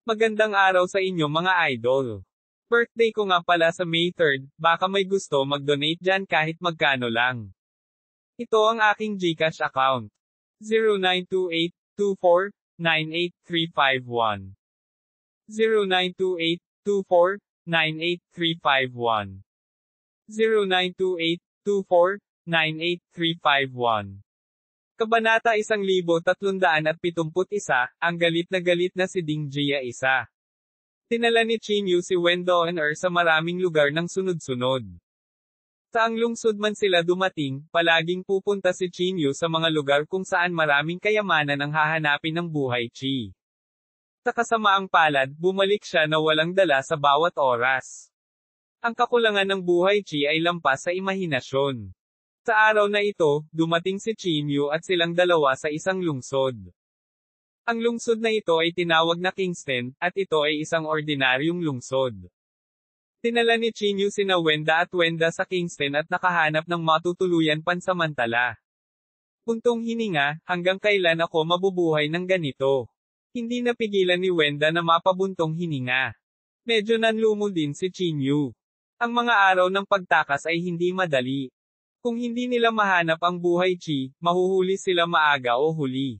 Magandang araw sa inyo mga idol. Birthday ko nga pala sa May 3, baka may gusto mag-donate dyan kahit magkano lang. Ito ang aking GCash account. 0928-24-98351. 0928-24-98351. 0928-24-98351. Kabanata 1371, ang galit na si Ding Jia isa. Tinala ni Chin Yu si Wen Doner sa maraming lugar ng sunod-sunod. Saang lungsod man sila dumating, palaging pupunta si Chin Yu sa mga lugar kung saan maraming kayamanan ang hahanapin ng buhay Chi. Sa kasamaang palad, bumalik siya na walang dala sa bawat oras. Ang kakulangan ng buhay Chi ay lampas sa imahinasyon. Sa araw na ito, dumating si Chin Yu at silang dalawa sa isang lungsod. Ang lungsod na ito ay tinawag na Kingston, at ito ay isang ordinaryong lungsod. Tinala ni Chin Yu sina Wenda at Wenda sa Kingston at nakahanap ng matutuluyan pansamantala. Puntong hininga, hanggang kailan ako mabubuhay ng ganito? Hindi napigilan ni Wenda na mapabuntong hininga. Medyo nanlumo din si Chin Yu. Ang mga araw ng pagtakas ay hindi madali. Kung hindi nila mahanap ang buhay Chi, mahuhuli sila maaga o huli.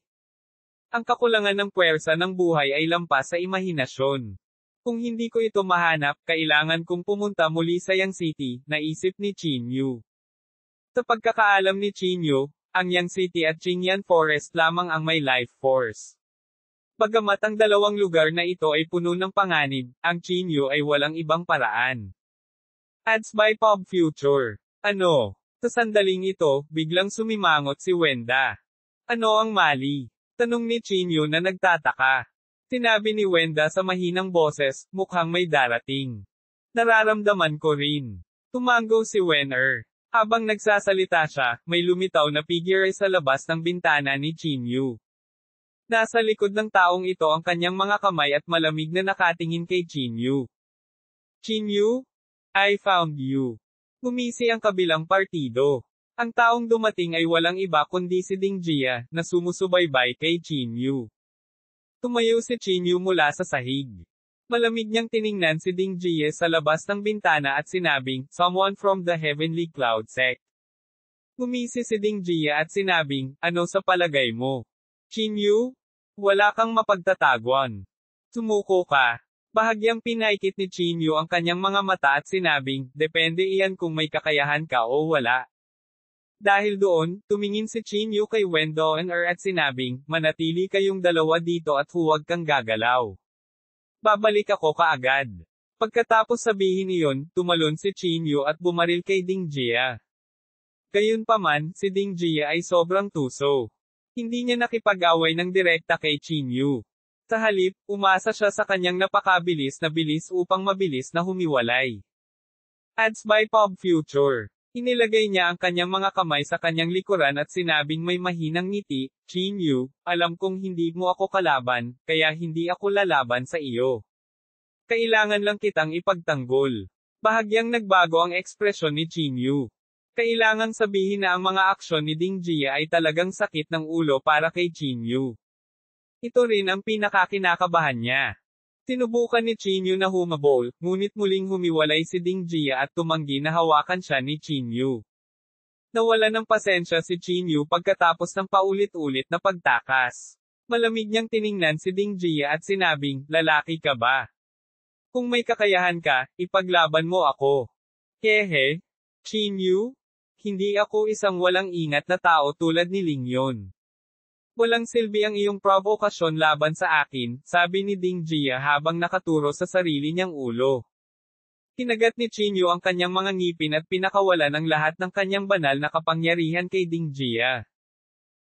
Ang kakulangan ng puwersa ng buhay ay lampas sa imahinasyon. Kung hindi ko ito mahanap, kailangan kong pumunta muli sa Yang City, naisip ni Chin Yu. Sa pagkakaalam ni Chin Yu, ang Yang City at Qingyan Forest lamang ang may life force. Bagamat ang dalawang lugar na ito ay puno ng panganib, ang Chin Yu ay walang ibang paraan. Ads by Pop Future. Ano? Sa sandaling ito, biglang sumimangot si Wenda. Ano ang mali? Tanong ni Chin Yu na nagtataka. Sinabi ni Wenda sa mahinang boses, mukhang may darating. Nararamdaman ko rin. Tumango si Wen'er. Habang nagsasalita siya, may lumitaw na figure sa labas ng bintana ni Chin Yu. Nasa likod ng taong ito ang kanyang mga kamay at malamig na nakatingin kay Chin Yu. Chin Yu? I found you. Gumisi ang kabilang partido. Ang taong dumating ay walang iba kundi si Ding Jia, na sumusubaybay kay Chin Yu. Tumayo si Chin Yu mula sa sahig. Malamig niyang tiningnan si Ding Jia sa labas ng bintana at sinabing, someone from the heavenly cloud sect. Gumisi si Ding Jia at sinabing, ano sa palagay mo? Chin Yu? Wala kang mapagtataguan. Sumuko ka. Bahagyang pinaikit ni Chin Yu ang kanyang mga mata at sinabing, depende iyan kung may kakayahan ka o wala. Dahil doon, tumingin si Chin Yu kay Wen Doner at sinabing, manatili kayong dalawa dito at huwag kang gagalaw. Babalik ako kaagad. Pagkatapos sabihin iyon, tumalon si Chin Yu at bumaril kay Ding Jia. Gayunpaman, si Ding Jia ay sobrang tuso. Hindi niya nakipag-away ng direkta kay Chin Yu. Sa halip, umasa siya sa kanyang napakabilis na bilis upang mabilis na humiwalay. Ads by Pop Future. Inilagay niya ang kanyang mga kamay sa kanyang likuran at sinabing may mahinang ngiti, Chin Yu, alam kong hindi mo ako kalaban, kaya hindi ako lalaban sa iyo. Kailangan lang kitang ipagtanggol. Bahagyang nagbago ang ekspresyon ni Chin Yu. Kailangang sabihin na ang mga aksyon ni Ding Jia ay talagang sakit ng ulo para kay Chin Yu. Ito rin ang pinakakinakabahan niya. Sinubukan ni Chin Yu na humabol, ngunit muling humiwalay si Ding Jia at tumanggi na hawakan siya ni Chin Yu. Nawala ng pasensya si Chin Yu pagkatapos ng paulit-ulit na pagtakas. Malamig niyang tiningnan si Ding Jia at sinabing, lalaki ka ba? Kung may kakayahan ka, ipaglaban mo ako. Hehe? Chin Yu? Hindi ako isang walang ingat na tao tulad ni Ling Yon. Walang silbi ang iyong provokasyon laban sa akin, sabi ni Ding Jia habang nakaturo sa sarili niyang ulo. Kinagat ni Chin Yu ang kanyang mga ngipin at pinakawala ng lahat ng kanyang banal na kapangyarihan kay Ding Jia.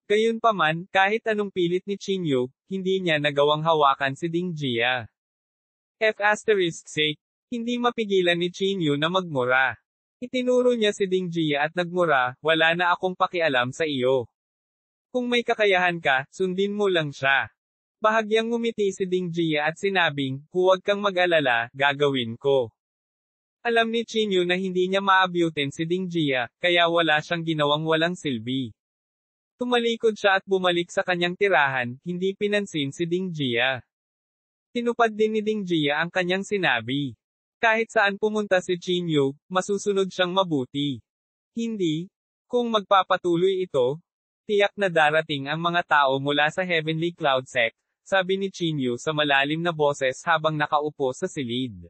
Gayunpaman, kahit anong pilit ni Chin Yu, hindi niya nagawang hawakan si Ding Jia. F***sake, hindi mapigilan ni Chin Yu na magmura. Itinuro niya si Ding Jia at nagmura, wala na akong pakialam sa iyo. Kung may kakayahan ka, sundin mo lang siya. Bahagyang ngumiti si Ding Jia at sinabing, huwag kang mag-alala, gagawin ko. Alam ni Chin Yu na hindi niya maabutin si Ding Jia, kaya wala siyang ginawang walang silbi. Tumalikod siya at bumalik sa kanyang tirahan, hindi pinansin si Ding Jia. Tinupad din ni Ding Jia ang kanyang sinabi. Kahit saan pumunta si Qin Yu, masusunod siyang mabuti. Hindi. Kung magpapatuloy ito, tiyak na darating ang mga tao mula sa Heavenly Cloud Sect, sabi ni Qin Yu sa malalim na boses habang nakaupo sa silid.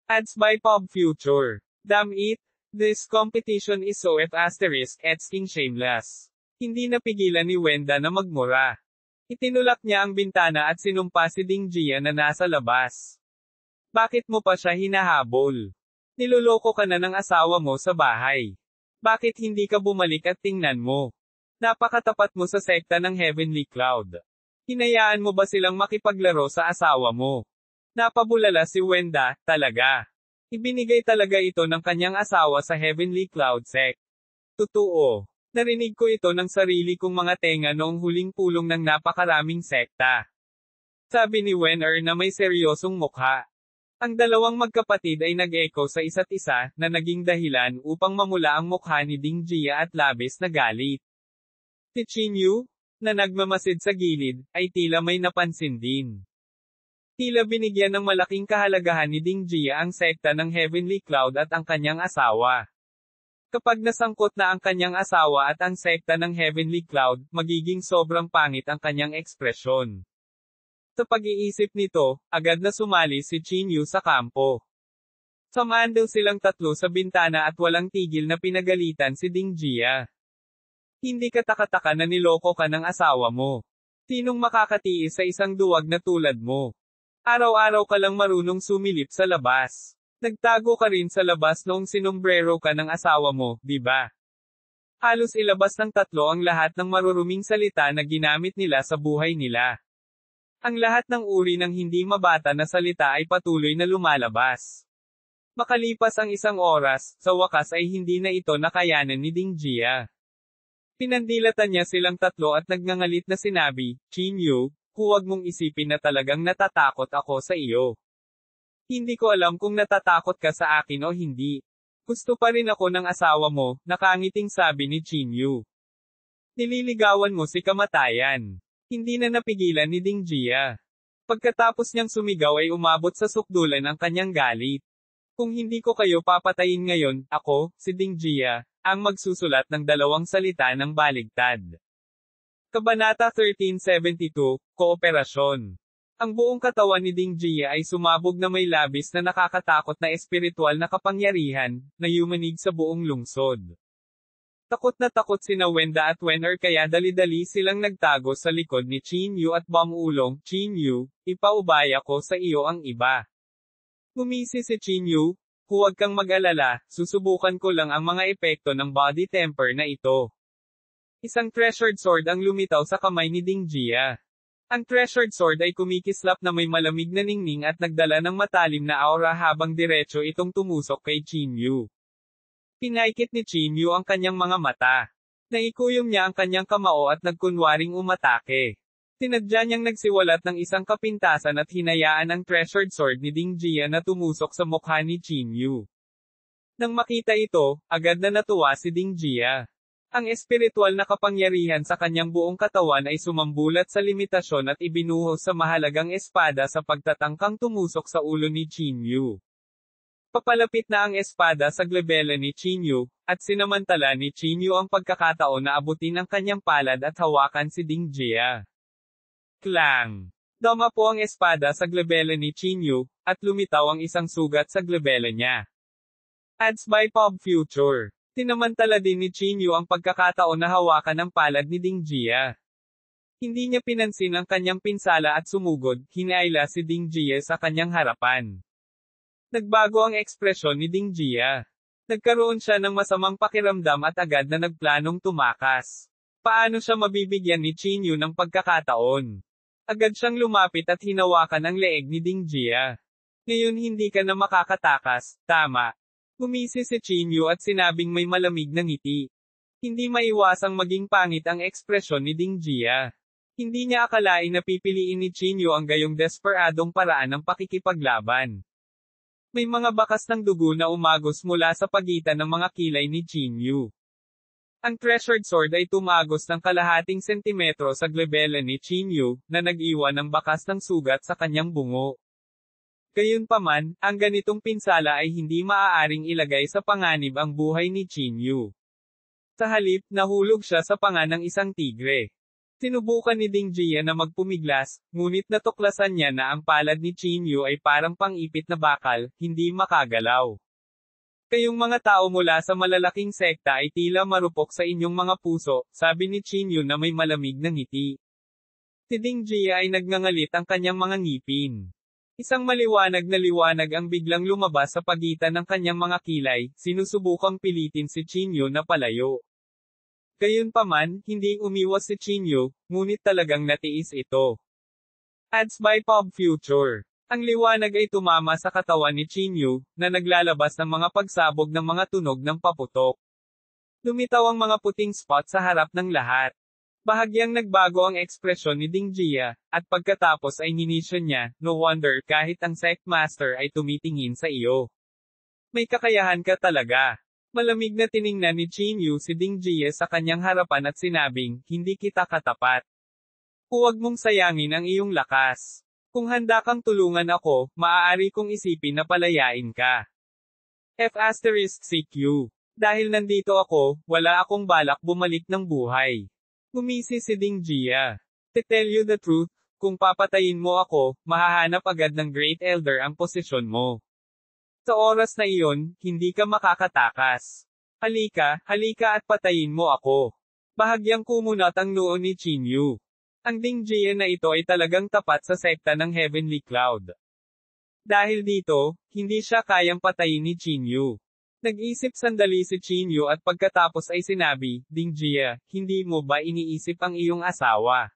Ads by Pop Future. Damn it! This competition is so ************************************ shameless. Hindi napigilan ni Wenda na magmura. Itinulak niya ang bintana at sinumpa si Ding Jia na nasa labas. Bakit mo pa siya hinahabol? Niloloko ka na ng asawa mo sa bahay. Bakit hindi ka bumalik at tingnan mo? Napakatapat mo sa sekta ng Heavenly Cloud. Hinayaan mo ba silang makipaglaro sa asawa mo? Napabulala si Wenda, talaga. Ibinigay talaga ito ng kanyang asawa sa Heavenly Cloud Sect. Totoo. Narinig ko ito ng sarili kong mga tenga noong huling pulong ng napakaraming sekta. Sabi ni Wen na may seryosong mukha. Ang dalawang magkapatid ay nag-echo sa isa't isa, na naging dahilan upang mamula ang mukha ni Ding Jia at labis na galit. Si Qin Yu, na nagmamasid sa gilid, ay tila may napansin din. Tila binigyan ng malaking kahalagahan ni Ding Jia ang sekta ng Heavenly Cloud at ang kanyang asawa. Kapag nasangkot na ang kanyang asawa at ang sekta ng Heavenly Cloud, magiging sobrang pangit ang kanyang ekspresyon. Sa pag-iisip nito, agad na sumali si Qin Yu sa kampo. Sumandal silang tatlo sa bintana at walang tigil na pinagalitan si Ding Jia. Hindi ka taka-taka na niloko ka ng asawa mo. Sinong makakatiis sa isang duwag na tulad mo? Araw-araw ka lang marunong sumilip sa labas. Nagtago ka rin sa labas noong sinombrero ka ng asawa mo, di ba? Halos ilabas ng tatlo ang lahat ng maruruming salita na ginamit nila sa buhay nila. Ang lahat ng uri ng hindi mabata na salita ay patuloy na lumalabas. Makalipas ang isang oras, sa wakas ay hindi na ito nakayanan ni Ding Jia. Pinandilatan niya silang tatlo at nagngangalit na sinabi, Qin Yu, huwag mong isipin na talagang natatakot ako sa iyo. Hindi ko alam kung natatakot ka sa akin o hindi. Gusto pa rin ako ng asawa mo, nakangiting sabi ni Qin Yu. Nililigawan mo si kamatayan. Hindi na napigilan ni Ding Jia. Pagkatapos niyang sumigaw ay umabot sa sukdulan ang kanyang galit. Kung hindi ko kayo papatayin ngayon, ako, si Ding Jia, ang magsusulat ng dalawang salita ng baligtad. Kabanata 1372, Kooperasyon. Ang buong katawan ni Ding Jia ay sumabog na may labis na nakakatakot na espiritual na kapangyarihan, na yumanig sa buong lungsod. Takot na takot sina Wenda at Wen kaya dali-dali silang nagtago sa likod ni Qin Yu at Bang-ulong, Qin Yu, ipaubaya ko sa iyo ang iba. Ngumisi si Qin Yu, huwag kang mag-alala, susubukan ko lang ang mga epekto ng body temper na ito. Isang treasured sword ang lumitaw sa kamay ni Ding Jia. Ang treasured sword ay kumikislap na may malamig na ningning at nagdala ng matalim na aura habang diretso itong tumusok kay Qin Yu. Pinaikit ni Qin Yu ang kanyang mga mata. Naikuyom niya ang kanyang kamao at nagkunwaring umatake. Tinadya niyang nagsiwalat ng isang kapintasan at hinayaan ang treasured sword ni Ding Jia na tumusok sa mukha ni Qin Yu. Nang makita ito, agad na natuwa si Ding Jia. Ang espiritual na kapangyarihan sa kanyang buong katawan ay sumambulat sa limitasyon at ibinuhos sa mahalagang espada sa pagtatangkang tumusok sa ulo ni Qin Yu. Papalapit na ang espada sa glebela ni Qin Yu, at sinamantala ni Qin Yu ang pagkakataon na abutin ang kanyang palad at hawakan si Ding Jia. Klang! Dama po ang espada sa glebela ni Qin Yu, at lumitaw ang isang sugat sa glebela niya. Ads by Pop Future. Tinamantala din ni Qin Yu ang pagkakataon na hawakan ang palad ni Ding Jia. Hindi niya pinansin ang kanyang pinsala at sumugod, hinaila si Ding Jia sa kanyang harapan. Nagbago ang ekspresyon ni Ding Jia. Nagkaroon siya ng masamang pakiramdam at agad na nagplanong tumakas. Paano siya mabibigyan ni Qin Yu ng pagkakataon? Agad siyang lumapit at hinawakan ang leeg ni Ding Jia. Ngayon hindi ka na makakatakas, tama. Gumisi si Qin Yu at sinabing may malamig na ngiti. Hindi maiwasang maging pangit ang ekspresyon ni Ding Jia. Hindi niya akalain na pipiliin ni Qin Yu ang gayong desperadong paraan ng pakikipaglaban. May mga bakas ng dugo na umagos mula sa pagitan ng mga kilay ni Qin Yu. Ang treasured sword ay tumagos ng kalahating sentimetro sa glabella ni Chinyu, na nag-iwan ng bakas ng sugat sa kanyang bungo. Gayunpaman, ang ganitong pinsala ay hindi maaaring ilagay sa panganib ang buhay ni Chinyu. Sa halip, nahulog siya sa panga ng isang tigre. Sinubukan ni Ding Jia na magpumiglas, ngunit natuklasan niya na ang palad ni Chinyu ay parang pang-ipit na bakal, hindi makagalaw. Kayong mga tao mula sa malalaking sekta ay tila marupok sa inyong mga puso, sabi ni Chinyu na may malamig na ngiti. Si Ding Jia ay nagngangalit ang kanyang mga ngipin. Isang maliwanag na liwanag ang biglang lumabas sa pagitan ng kanyang mga kilay, sinusubukang pilitin si Chinyu na palayo. Gayunpaman, hindi umiwas si Chinyu, ngunit talagang natiis ito. Ads by Pop Future. Ang liwanag ay tumama sa katawan ni Chinyu, na naglalabas ng mga pagsabog ng mga tunog ng paputok. Lumitaw ang mga puting spot sa harap ng lahat. Bahagyang nagbago ang ekspresyon ni Ding Jia, at pagkatapos ay ninisyon niya, no wonder kahit ang sect master ay tumitingin sa iyo. May kakayahan ka talaga. Malamig na tiningnan ni Chinyu si Ding Jia sa kanyang harapan at sinabing, hindi kita katapat. Huwag mong sayangin ang iyong lakas. Kung handa kang tulungan ako, maaari kong isipin na palayain ka. F*CQ. Dahil nandito ako, wala akong balak bumalik ng buhay. Gumisi si Ding Jia. To tell you the truth, kung papatayin mo ako, mahahanap agad ng Great Elder ang posisyon mo. Sa oras na iyon, hindi ka makakatakas. Halika at patayin mo ako. Bahagyang kumunat ang noo ni Chinyu. Ang Ding Jia na ito ay talagang tapat sa sekta ng Heavenly Cloud. Dahil dito, hindi siya kayang patayin ni Chinyu. Nag-isip sandali si Chinyu at pagkatapos ay sinabi, Ding Jia, hindi mo ba iniisip ang iyong asawa?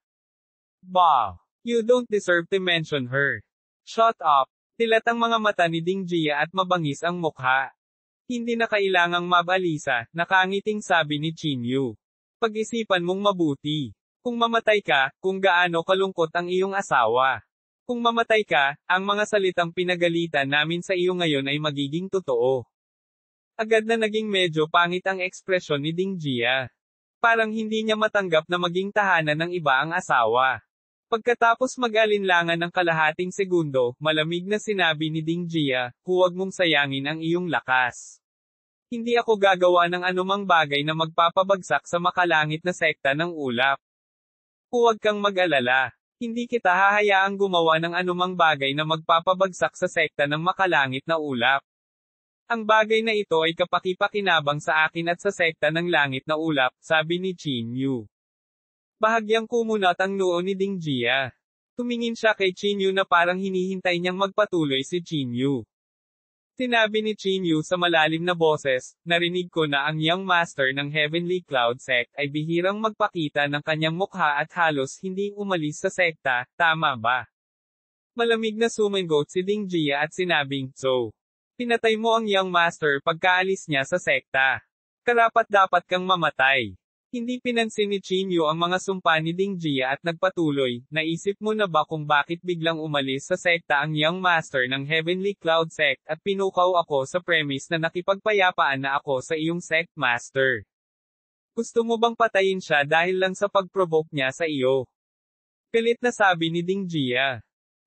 Bah! You don't deserve to mention her. Shut up! Tilat ang mga mata ni Ding Jia at mabangis ang mukha. Hindi na kailangang mabalisa, nakangiting sabi ni Chinyu. Pag-isipan mong mabuti. Kung mamatay ka, kung gaano kalungkot ang iyong asawa. Kung mamatay ka, ang mga salitang pinagalitan namin sa iyo ngayon ay magiging totoo. Agad na naging medyo pangit ang ekspresyon ni Ding Jia. Parang hindi niya matanggap na maging tahanan ng iba ang asawa. Pagkatapos mag-alinlangan ng kalahating segundo, malamig na sinabi ni Ding Jia, huwag mong sayangin ang iyong lakas. Hindi ako gagawa ng anumang bagay na magpapabagsak sa makalangit na sekta ng ulap. Huwag kang mag-alala. Hindi kita hahayaang gumawa ng anumang bagay na magpapabagsak sa sekta ng makalangit na ulap. Ang bagay na ito ay kapakipakinabang sa akin at sa sekta ng langit na ulap, sabi ni Chinyu. Bahagyang kumunat ang noo ni Ding Jia. Tumingin siya kay Chinyu na parang hinihintay niyang magpatuloy si Chinyu. Sinabi ni Chinyu sa malalim na boses, narinig ko na ang Young Master ng Heavenly Cloud Sect ay bihirang magpakita ng kanyang mukha at halos hindi umalis sa sekta, tama ba? Malamig na sumingot si Ding Jia at sinabing, so, pinatay mo ang Young Master pagkaalis niya sa sekta. Karapat-dapat kang mamatay. Hindi pinansin ni Chinyu ang mga sumpa ni Ding Jia at nagpatuloy, naisip mo na ba kung bakit biglang umalis sa sekta ang Young Master ng Heavenly Cloud Sect at pinukaw ako sa premise na nakipagpayapaan na ako sa iyong Sect Master? Gusto mo bang patayin siya dahil lang sa pag-provoke niya sa iyo? Galit na sabi ni Ding Jia.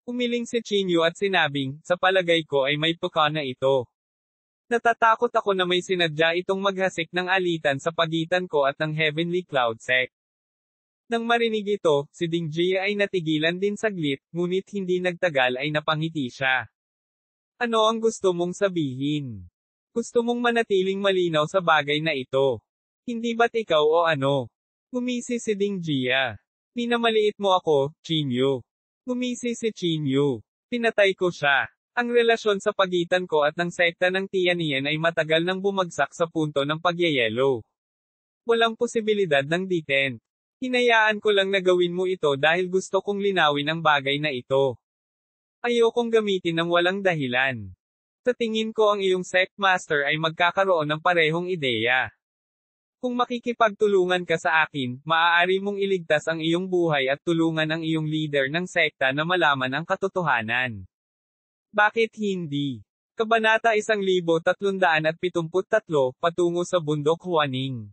Umiling si Chinyu at sinabing, sa palagay ko ay may puka na ito. Natatakot ako na may sinadya itong maghasik ng alitan sa pagitan ko at ng Heavenly Cloud Sect. Nang marinig ito, si Ding Jia ay natigilan din saglit, ngunit hindi nagtagal ay napangiti siya. Ano ang gusto mong sabihin? Gusto mong manatiling malinaw sa bagay na ito? Hindi ba't ikaw o ano? Gumisi si Ding Jia. Minamaliit mo ako, Chinyu. Gumisi si Chinyu. Pinatay ko siya. Ang relasyon sa pagitan ko at ng sekta ng Tianyan ay matagal nang bumagsak sa punto ng pagyayelo. Walang posibilidad ng detent. Hinayaan ko lang na gawin mo ito dahil gusto kong linawin ang bagay na ito. Ayokong gamitin ng walang dahilan. Sa tingin ko ang iyong sect master ay magkakaroon ng parehong ideya. Kung makikipagtulungan ka sa akin, maaari mong iligtas ang iyong buhay at tulungan ang iyong leader ng sekta na malaman ang katotohanan. Bakit hindi? Kabanata 1373, Patungo sa Bundok Huaning.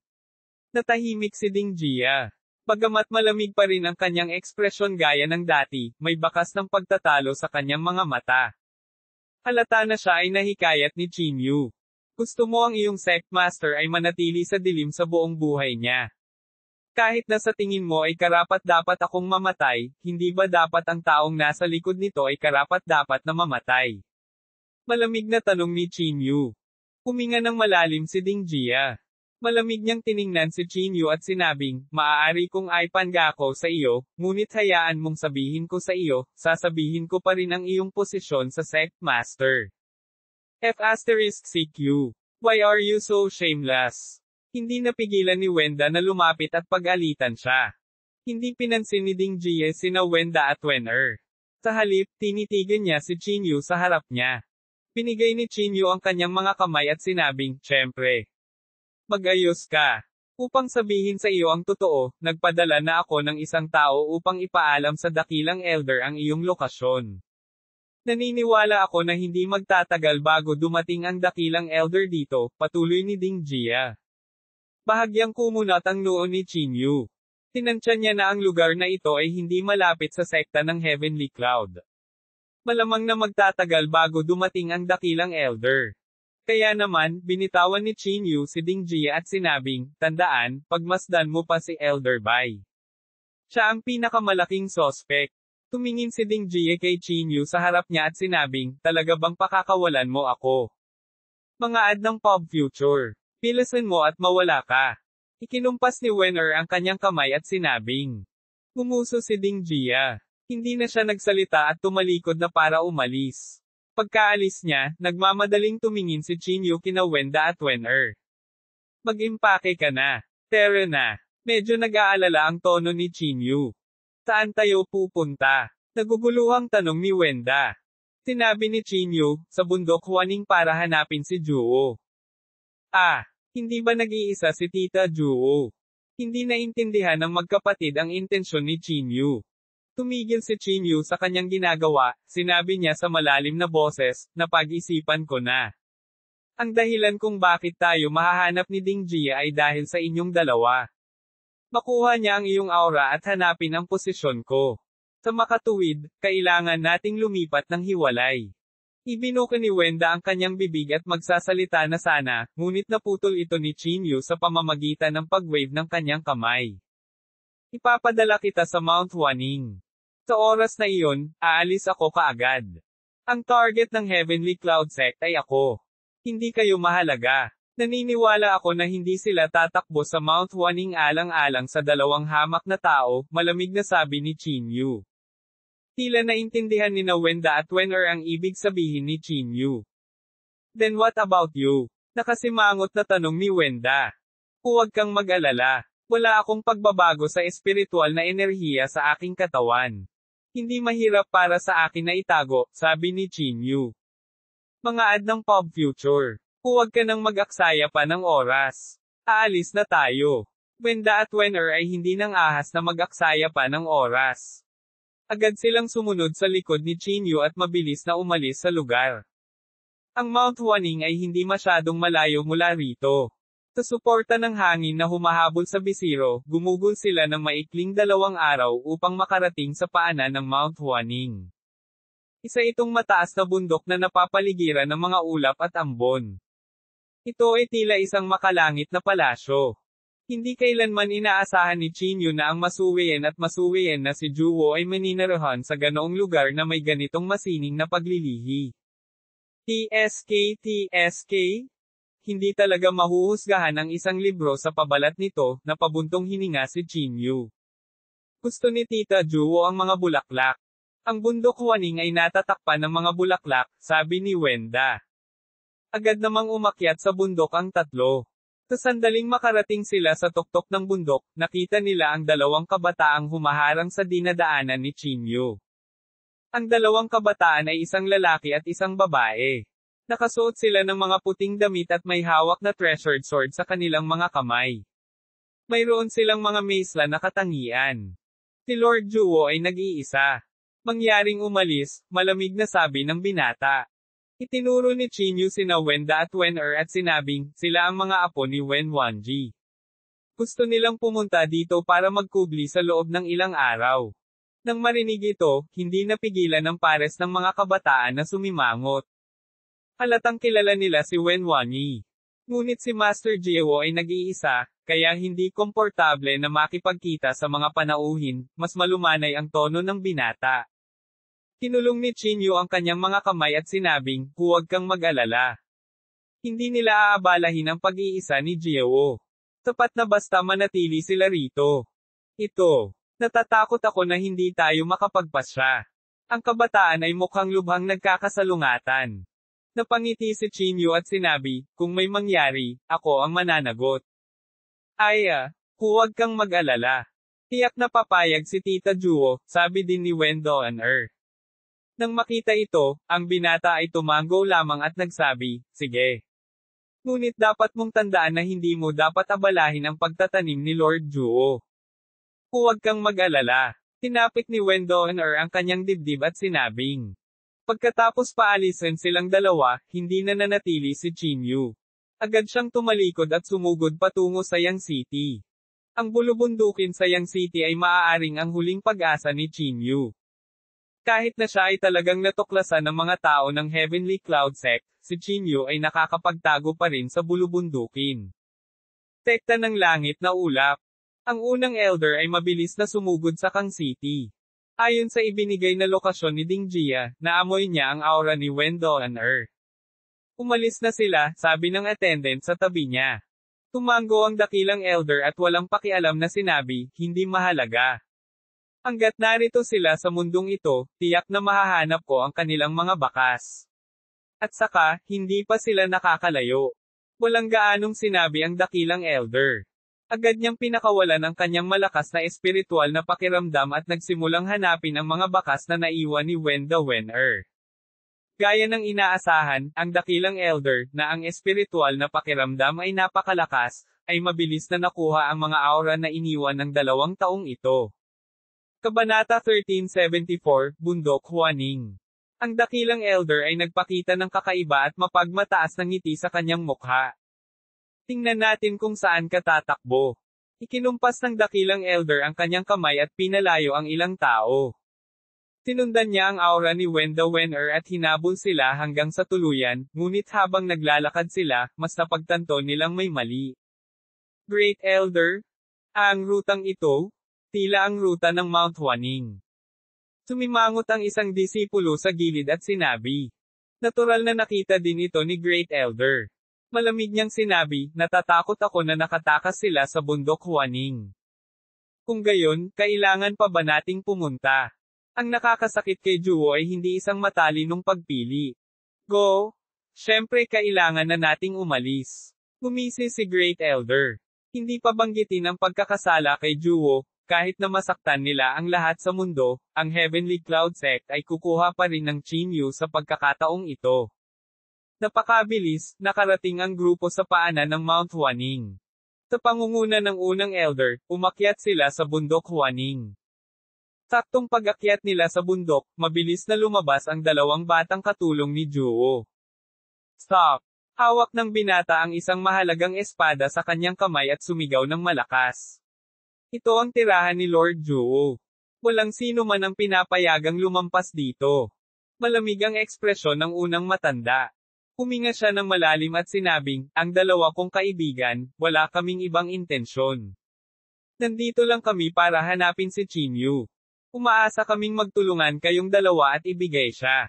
Natahimik si Ding Jia. Bagamat malamig pa rin ang kanyang ekspresyon gaya ng dati, may bakas ng pagtatalo sa kanyang mga mata. Halata na siya ay nahikayat ni Qin Yu. Gusto mo ang iyong sect master ay manatili sa dilim sa buong buhay niya. Kahit na sa tingin mo ay karapat-dapat akong mamatay, hindi ba dapat ang taong nasa likod nito ay karapat-dapat na mamatay? Malamig na tanong ni Qin Yu. Huminga ng malalim si Ding Jia. Malamig niyang tiningnan si Qin Yu at sinabing, maaari kong ipangako sa iyo, ngunit hayaan mong sabihin ko sa iyo, sasabihin ko pa rin ang iyong posisyon sa sect master. F***CQ. Why are you so shameless? Hindi napigilan ni Wenda na lumapit at pag-alitan siya. Hindi pinansin ni Ding Jia sina Wenda at Wen-er. Sa halip, tinitigan niya si Qin Yu sa harap niya. Pinigay ni Qin Yu ang kanyang mga kamay at sinabing, syempre. Mag-ayos ka. Upang sabihin sa iyo ang totoo, nagpadala na ako ng isang tao upang ipaalam sa dakilang elder ang iyong lokasyon. Naniniwala ako na hindi magtatagal bago dumating ang dakilang elder dito, patuloy ni Ding Jia. Bahagyang kumunat ang noo ni Qin Yu. Tinansya niya na ang lugar na ito ay hindi malapit sa sekta ng Heavenly Cloud. Malamang na magtatagal bago dumating ang dakilang elder. Kaya naman, binitawan ni Qin Yu si Ding Jia at sinabing, tandaan, pagmasdan mo pa si Elder Bai. Siya ang pinakamalaking sospek. Tumingin si Ding Jia kay Qin Yu sa harap niya at sinabing, talaga bang pakakawalan mo ako? Mga ad ng Pop Future. Pilasan mo at mawala ka. Ikinumpas ni Wen-er ang kanyang kamay at sinabing. Gumuso si Ding Jia. Hindi na siya nagsalita at tumalikod na para umalis. Pagkaalis niya, nagmamadaling tumingin si Qin Yu kina Wenda at Wen-er. Mag-impake ka na. Tara na. Medyo nag-aalala ang tono ni Qin Yu. Saan tayo pupunta? Naguguluhang tanong ni Wenda. Sinabi ni Qin Yu, sa bundok Huaning para hanapin si Juwo. Hindi ba nag-iisa si Tita Juwo? Hindi naintindihan ng magkapatid ang intensyon ni Qin Yu. Tumigil si Qin Yu sa kanyang ginagawa, sinabi niya sa malalim na boses, napag-isipan ko na. Ang dahilan kung bakit tayo mahahanap ni Ding Jia ay dahil sa inyong dalawa. Makuha niya ang iyong aura at hanapin ang posisyon ko. Sa makatuwid, kailangan nating lumipat ng hiwalay. Ibinuka ni Wenda ang kanyang bibig at magsasalita na sana, ngunit naputol ito ni Qin Yu sa pamamagitan ng pag-wave ng kanyang kamay. Ipapadala kita sa Mount Huaning. Sa oras na iyon, aalis ako kaagad. Ang target ng Heavenly Cloud Sect ay ako. Hindi kayo mahalaga. Naniniwala ako na hindi sila tatakbo sa Mount Huaning alang-alang sa dalawang hamak na tao, malamig na sabi ni Qin Yu. Tila naintindihan ni Wenda at Wen-er ang ibig sabihin ni Qin Yu. Then what about you? Nakasimangot na tanong ni Wenda. Huwag kang mag-alala. Wala akong pagbabago sa espiritual na enerhiya sa aking katawan. Hindi mahirap para sa akin na itago, sabi ni Qin Yu. Mga ad ng Pop Future. Huwag ka nang mag-aksaya pa ng oras. Aalis na tayo. Wenda at Wen-er ay hindi nang ahas na mag-aksaya pa ng oras. Agad silang sumunod sa likod ni Qin Yu at mabilis na umalis sa lugar. Ang Mount Huaning ay hindi masyadong malayo mula rito. Sa suporta ng hangin na humahabol sa bisiro, gumugol sila ng maikling 2 araw upang makarating sa paanan ng Mount Huaning. Isa itong mataas na bundok na napapaligiran ng mga ulap at ambon. Ito ay tila isang makalangit na palasyo. Hindi kailanman inaasahan ni Qin Yu na ang masuwayen at masuwayen na si Juwo ay maninirahan sa ganoong lugar na may ganitong masining na paglilihi. TSK. Hindi talaga mahuhusgahan ang isang libro sa pabalat nito, na pabuntong hininga si Qin Yu. Gusto ni Tita Juwo ang mga bulaklak. Ang bundok Huaning ay natatakpan ng mga bulaklak, sabi ni Wenda. Agad namang umakyat sa bundok ang tatlo. Sa sandaling makarating sila sa tuktok ng bundok, nakita nila ang 2 kabataang humaharang sa dinadaanan ni Qin Yu. Ang 2 kabataan ay isang lalaki at isang babae. Nakasuot sila ng mga puting damit at may hawak na treasured sword sa kanilang mga kamay. Mayroon silang mga mesla na katangian. Si Lord Juwo ay nag-iisa. Mangyaring umalis, malamig na sabi ng binata. Itinuro ni Qin Yu sina Wenda at Wen-er at sinabing, sila ang mga apo ni Wen Wanji. Gusto nilang pumunta dito para magkubli sa loob ng ilang araw. Nang marinig ito, hindi napigilan ng pares ng mga kabataan na sumimangot. Halatang kilala nila si Wen Wanyi. Ngunit si Master Jiao ay nag-iisa, kaya hindi komportable na makipagkita sa mga panauhin, mas malumanay ang tono ng binata. Kinulong ni Chinyu ang kanyang mga kamay at sinabing, huwag kang mag-alala. Hindi nila aabalahin ang pag-iisa ni Jiao. Tapat na basta manatili sila rito. Ito. Natatakot ako na hindi tayo makapagpasya. Ang kabataan ay mukhang lubhang nagkakasalungatan. Napangiti si Chinyu at sinabi, kung may mangyari, ako ang mananagot. Huwag kang mag-alala. Tiyak na papayag si Tita Juo, sabi din ni Wen Doan-er. Nang makita ito, ang binata ay tumango lamang at nagsabi, sige. Ngunit dapat mong tandaan na hindi mo dapat abalahin ang pagtatanim ni Lord Juo. Huwag kang mag-alala. Tinapik ni Wen Doan-er ang kanyang dibdib at sinabing. Pagkatapos paalisin silang dalawa, hindi na nanatili si Chinyu. Agad siyang tumalikod at sumugod patungo sa Yang City. Ang bulubundukin sa Yang City ay maaaring ang huling pag-asa ni Chinyu. Kahit na siya ay talagang natuklasan ng mga tao ng Heavenly Cloud Sect, si Chinyu ay nakakapagtago pa rin sa bulubundukin. Tekta ng langit na ulap. Ang unang elder ay mabilis na sumugod sa Kang City. Ayon sa ibinigay na lokasyon ni Ding Jia, naamoy niya ang aura ni Wen Doan-er. Umalis na sila, sabi ng attendant sa tabi niya. Tumango ang dakilang elder at walang pakialam na sinabi, hindi mahalaga. Hanggat narito sila sa mundong ito, tiyak na mahahanap ko ang kanilang mga bakas. At saka, hindi pa sila nakakalayo. Walang gaanong sinabi ang dakilang elder. Agad niyang pinakawalan ang kanyang malakas na espiritual na pakiramdam at nagsimulang hanapin ang mga bakas na naiwan ni Wen Doan-er. Gaya ng inaasahan, ang dakilang elder, na ang espiritual na pakiramdam ay napakalakas, ay mabilis na nakuha ang mga aura na iniwan ng 2 taong ito. Kabanata 1374, Bundok Huaning. Ang dakilang elder ay nagpakita ng kakaiba at mapagmataas na ngiti sa kanyang mukha. Tingnan natin kung saan ka tatakbo. Ikinumpas ng dakilang elder ang kanyang kamay at pinalayo ang ilang tao. Tinundan niya ang aura ni Wen Doan-er at hinabol sila hanggang sa tuluyan, ngunit habang naglalakad sila, mas napagtanto nilang may mali. Great Elder? Ang rutang ito? Tila ang ruta ng Mount Huaning. Sumimangot ang isang disipulo sa gilid at sinabi. Natural na nakita din ito ni Great Elder. Malamig niyang sinabi, natatakot ako na nakatakas sila sa bundok Huaning. Kung gayon, kailangan pa ba nating pumunta? Ang nakakasakit kay Juo ay hindi isang matalinong pagpili. Go! Siyempre kailangan na nating umalis. Gumisi si Great Elder. Hindi pa banggitin ang pagkakasala kay Juo. Kahit na masaktan nila ang lahat sa mundo, ang Heavenly Cloud Sect ay kukuha pa rin ng Chinyu sa pagkakataong ito. Napakabilis, nakarating ang grupo sa paanan ng Mount Huaning. Sa pangunguna ng unang elder, umakyat sila sa bundok Huaning. Saktong pag-akyat nila sa bundok, mabilis na lumabas ang 2 batang katulong ni Juo. Stop! Hawak ng binata ang isang mahalagang espada sa kanyang kamay at sumigaw ng malakas. Ito ang tirahan ni Lord Juo. Walang sino man ang pinapayagang lumampas dito. Malamig ang ekspresyon ng unang matanda. Huminga siya ng malalim at sinabing, ang 2 kong kaibigan, wala kaming ibang intensyon. Nandito lang kami para hanapin si Chinyu. Umaasa kaming magtulungan kayong 2 at ibigay siya.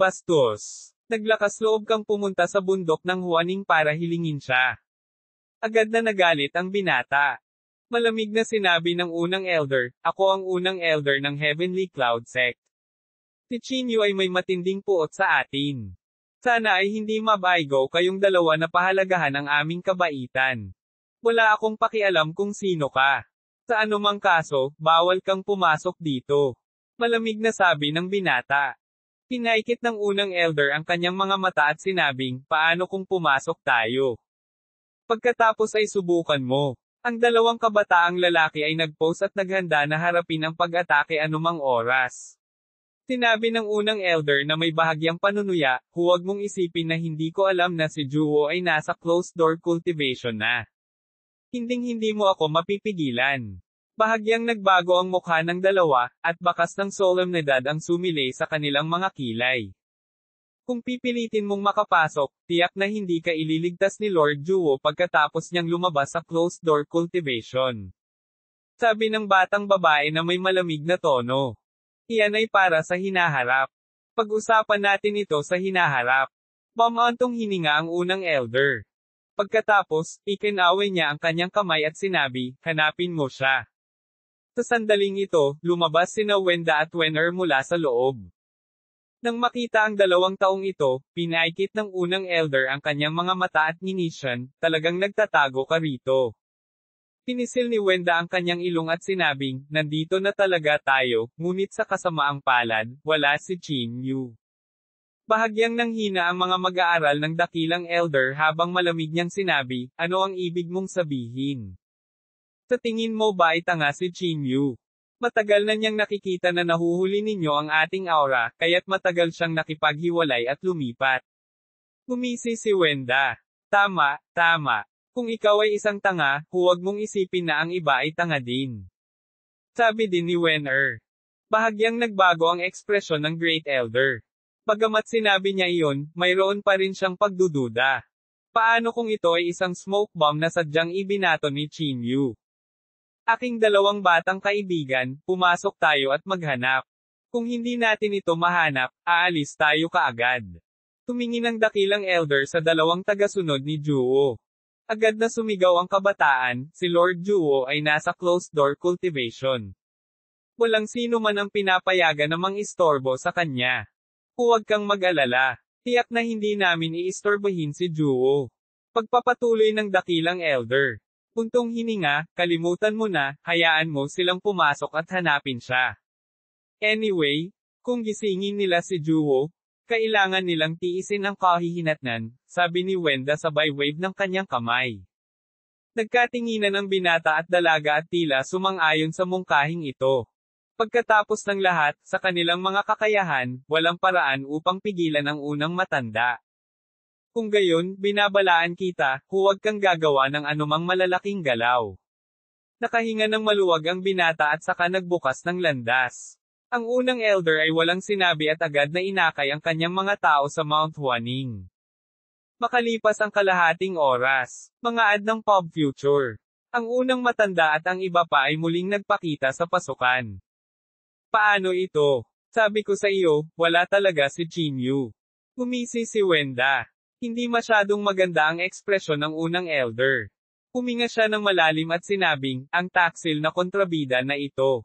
Bastos. Naglakas loob kang pumunta sa bundok ng Huaning para hilingin siya. Agad na nagalit ang binata. Malamig na sinabi ng unang elder, ako ang unang elder ng Heavenly Cloud Sect. Si Chinyu ay may matinding puot sa atin. Sana ay hindi mabaygo kayong 2 na pahalagahan ang aming kabaitan. Wala akong pakialam kung sino ka. Sa anumang kaso, bawal kang pumasok dito. Malamig na sabi ng binata. Pinaikit ng unang elder ang kanyang mga mata at sinabing, paano kung pumasok tayo? Pagkatapos ay subukan mo. Ang 2 kabataang lalaki ay nag-pose at naghanda na harapin ang pag-atake anumang oras. Sinabi ng unang elder na may bahagyang panunuya, huwag mong isipin na hindi ko alam na si Juo ay nasa closed door cultivation na. Hinding-hindi mo ako mapipigilan. Bahagyang nagbago ang mukha ng dalawa, at bakas ng solemnidad ang sumilay sa kanilang mga kilay. Kung pipilitin mong makapasok, tiyak na hindi ka ililigtas ni Lord Juwo pagkatapos niyang lumabas sa closed-door cultivation. Sabi ng batang babae na may malamig na tono. Iyan ay para sa hinaharap. Pag-usapan natin ito sa hinaharap. Bumantong hininga ang unang elder. Pagkatapos, ikinaway niya ang kanyang kamay at sinabi, hanapin mo siya. Sa sandaling ito, lumabas sina Wenda at Wenner mula sa loob. Nang makita ang 2 taong ito, pinaikit ng unang elder ang kanyang mga mata at nginisyan, talagang nagtatago ka rito. Pinisil ni Wenda ang kanyang ilong at sinabing, nandito na talaga tayo, ngunit sa kasamaang palad, wala si Qin Yu. Bahagyang nanghina ang mga mag-aaral ng dakilang elder habang malamig niyang sinabi, ano ang ibig mong sabihin? Sa tingin mo ba ay tanga si Qin Yu? Matagal na niyang nakikita na nahuhuli ninyo ang ating aura, kaya't matagal siyang nakipaghiwalay at lumipat. Ngumisi si Wenda. Tama, tama. Kung ikaw ay isang tanga, huwag mong isipin na ang iba ay tanga din. Sabi din ni Wenner. Bahagyang nagbago ang ekspresyon ng Great Elder. Bagamat sinabi niya iyon, mayroon pa rin siyang pagdududa. Paano kung ito ay isang smoke bomb na sadyang ibinato ni Qin Yu? Aking 2 batang kaibigan, pumasok tayo at maghanap. Kung hindi natin ito mahanap, aalis tayo kaagad. Tumingin ang dakilang elder sa 2 tagasunod ni Juwo. Agad na sumigaw ang kabataan, si Lord Juwo ay nasa closed-door cultivation. Walang sino man ang pinapayagan na mang-istorbo sa kanya. Huwag kang mag-alala. Tiyak na hindi namin iistorbohin si Juwo. Pagpapatuloy ng dakilang elder. Puntong hininga, kalimutan mo na, hayaan mo silang pumasok at hanapin siya. Anyway, kung gisingin nila si Juwo, kailangan nilang tiisin ang kahihinatnan, sabi ni Wenda sabay wave ng kanyang kamay. Nagkatinginan ang binata at dalaga at tila sumang-ayon sa mungkahing ito. Pagkatapos ng lahat, sa kanilang mga kakayahan, walang paraan upang pigilan ang unang matanda. Kung gayon, binabalaan kita, huwag kang gagawa ng anumang malalaking galaw. Nakahinga ng maluwag ang binata at saka nagbukas ng landas. Ang unang elder ay walang sinabi at agad na inakay ang kanyang mga tao sa Mount Huaning. Makalipas ang kalahating oras, mga ad ng Pub Future. Ang unang matanda at ang iba pa ay muling nagpakita sa pasukan. Paano ito? Sabi ko sa iyo, wala talaga si Qin Yu. Ngumisi si Wenda. Hindi masyadong maganda ang ekspresyon ng unang elder. Huminga siya ng malalim at sinabing, ang taksil na kontrabida na ito.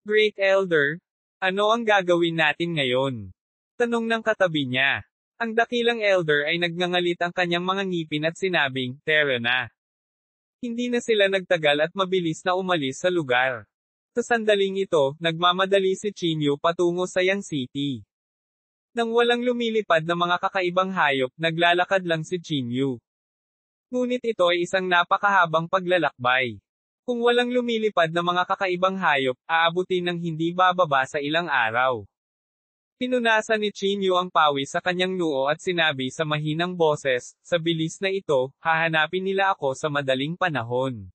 Great Elder, ano ang gagawin natin ngayon? Tanong ng katabi niya. Ang dakilang elder ay nagngangalit ang kanyang mga ngipin at sinabing, tara na. Hindi na sila nagtagal at mabilis na umalis sa lugar. Sa sandaling ito, nagmamadali si Qin Yu patungo sa Yang City. Nang walang lumilipad na mga kakaibang hayop, naglalakad lang si Qin Yu. Ngunit ito ay isang napakahabang paglalakbay. Kung walang lumilipad na mga kakaibang hayop, aabutin ng hindi bababa sa ilang araw. Pinunasan ni Qin Yu ang pawis sa kanyang noo at sinabi sa mahinang boses, sa bilis na ito, hahanapin nila ako sa madaling panahon.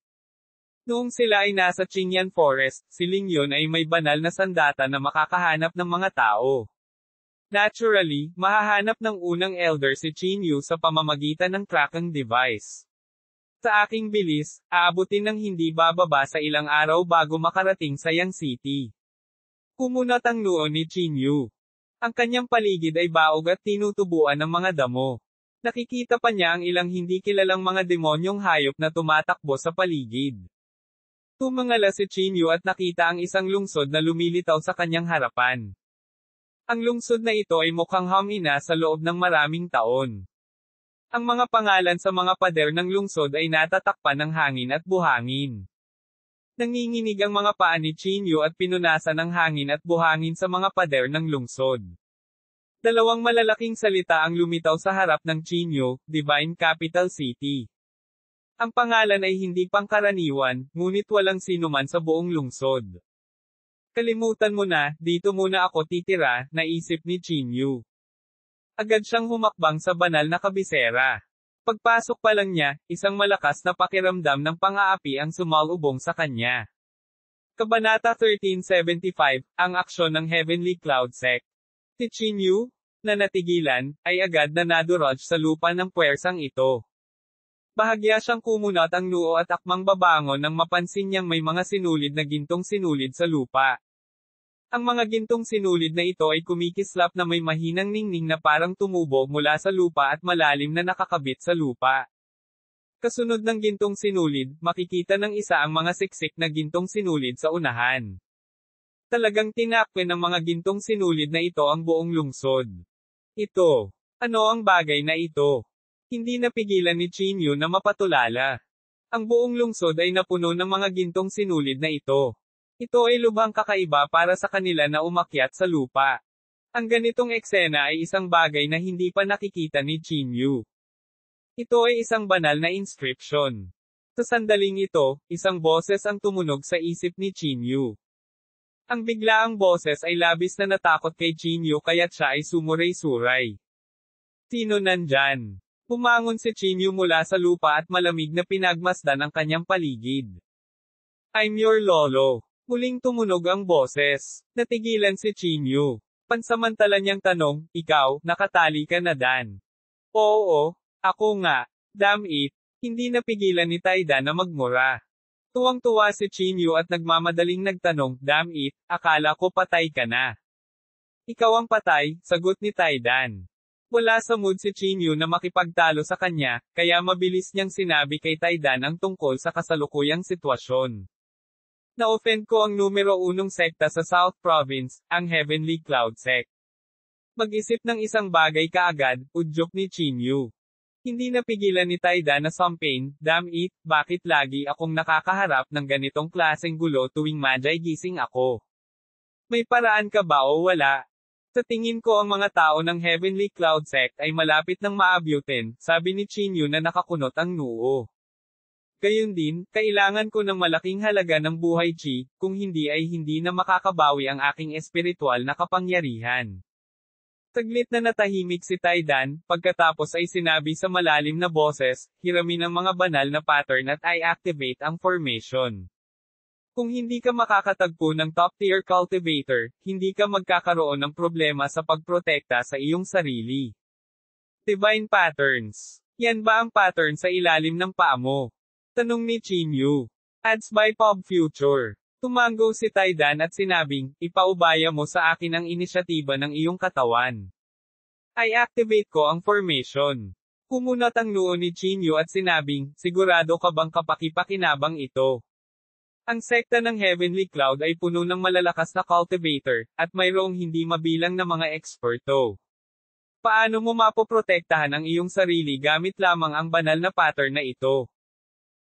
Noong sila ay nasa Qingyan Forest, si Ling Yun ay may banal na sandata na makakahanap ng mga tao. Naturally, mahahanap ng unang elder si Qin Yu sa pamamagitan ng tracking device. Sa aking bilis, aabutin ng hindi bababa sa ilang araw bago makarating sa Yang City. Kumunat ang noo ni Qin Yu. Ang kanyang paligid ay baog at tinutubuan ng mga damo. Nakikita pa niya ang ilang hindi kilalang mga demonyong hayop na tumatakbo sa paligid. Tumangala si Qin Yu at nakita ang isang lungsod na lumilitaw sa kanyang harapan. Ang lungsod na ito ay mukhang hangina sa loob ng maraming taon. Ang mga pangalan sa mga pader ng lungsod ay natatakpan ng hangin at buhangin. Nanginginig ang mga paa ni Qin Yu at pinunasan ng hangin at buhangin sa mga pader ng lungsod. 2 malalaking salita ang lumitaw sa harap ng Qin Yu, Divine Capital City. Ang pangalan ay hindi pangkaraniwan, ngunit walang sinuman sa buong lungsod. Kalimutan mo na, dito muna ako titira, naisip ni Qin Yu. Agad siyang humakbang sa banal na kabisera. Pagpasok pa lang niya, isang malakas na pakiramdam ng pang-aapi ang sumalubong sa kanya. Kabanata 1375, ang aksyon ng Heavenly Cloud Sect. Si Chinyu, na natigilan, ay agad na nadurog sa lupa ng puwersang ito. Bahagya siyang kumunot ang noo at akmang babangon nang mapansin niyang may mga sinulid na gintong sinulid sa lupa. Ang mga gintong sinulid na ito ay kumikislap na may mahinang ningning na parang tumubo mula sa lupa at malalim na nakakabit sa lupa. Kasunod ng gintong sinulid, makikita ng isa ang mga siksik na gintong sinulid sa unahan. Talagang tinakpan ng mga gintong sinulid na ito ang buong lungsod. Ito. Ano ang bagay na ito? Hindi napigilan ni Chinyu na mapatulala. Ang buong lungsod ay napuno ng mga gintong sinulid na ito. Ito ay lubhang kakaiba para sa kanila na umakyat sa lupa. Ang ganitong eksena ay isang bagay na hindi pa nakikita ni Chinyu. Ito ay isang banal na inscription. Sa sandaling ito, isang boses ang tumunog sa isip ni Chinyu. Ang biglaang boses ay labis na natakot kay Chinyu kaya't siya ay sumuray-suray. Sino nandyan? Bumangon si Chinyu mula sa lupa at malamig na pinagmasdan ang kanyang paligid. I'm your lolo. Muling tumunog ang boses. Natigilan si Chinyu. Pansamantala niyang tanong, ikaw, nakatali ka na Dan? Oo, ako nga. Damn it. Hindi napigilan ni Taidan na magmura. Tuwang-tuwa si Chinyu at nagmamadaling nagtanong, damn it, akala ko patay ka na. Ikaw ang patay, sagot ni Taidan. Wala sa mood si Chinyu na makipagtalo sa kanya, kaya mabilis niyang sinabi kay Taidan ang tungkol sa kasalukuyang sitwasyon. Na-offend ko ang numero 1 sekta sa South Province, ang Heavenly Cloud Sect. Mag-isip ng isang bagay kaagad, udyok ni Chinyu. Hindi napigilan ni Taidan na sampain, damn it, bakit lagi akong nakakaharap ng ganitong klaseng gulo tuwing Majay gising ako? May paraan ka ba o wala? Sa tingin ko ang mga tao ng Heavenly Cloud Sect ay malapit ng maabyutin, sabi ni Chinyu na nakakunot ang noo. Gayun din, kailangan ko ng malaking halaga ng buhay chi, kung hindi ay hindi na makakabawi ang aking espiritual na kapangyarihan. Saglit na natahimik si Taidan, pagkatapos ay sinabi sa malalim na boses, hiramin ang mga banal na pattern at i-activate ang formation. Kung hindi ka makakatagpo ng top-tier cultivator, hindi ka magkakaroon ng problema sa pagprotekta sa iyong sarili. Divine Patterns. Yan ba ang pattern sa ilalim ng paa mo? Tanong ni Chinyu. Ads by Pop Future. Tumango si Taidan at sinabing, ipaubaya mo sa akin ang inisyatiba ng iyong katawan. I-activate ko ang formation. Kumunot ang noo ni Chinyu at sinabing, sigurado ka bang kapakipakinabang ito? Ang sekta ng Heavenly Cloud ay puno ng malalakas na cultivator, at mayroong hindi mabilang na mga eksperto. Paano mo mapoprotektahan ang iyong sarili gamit lamang ang banal na pattern na ito?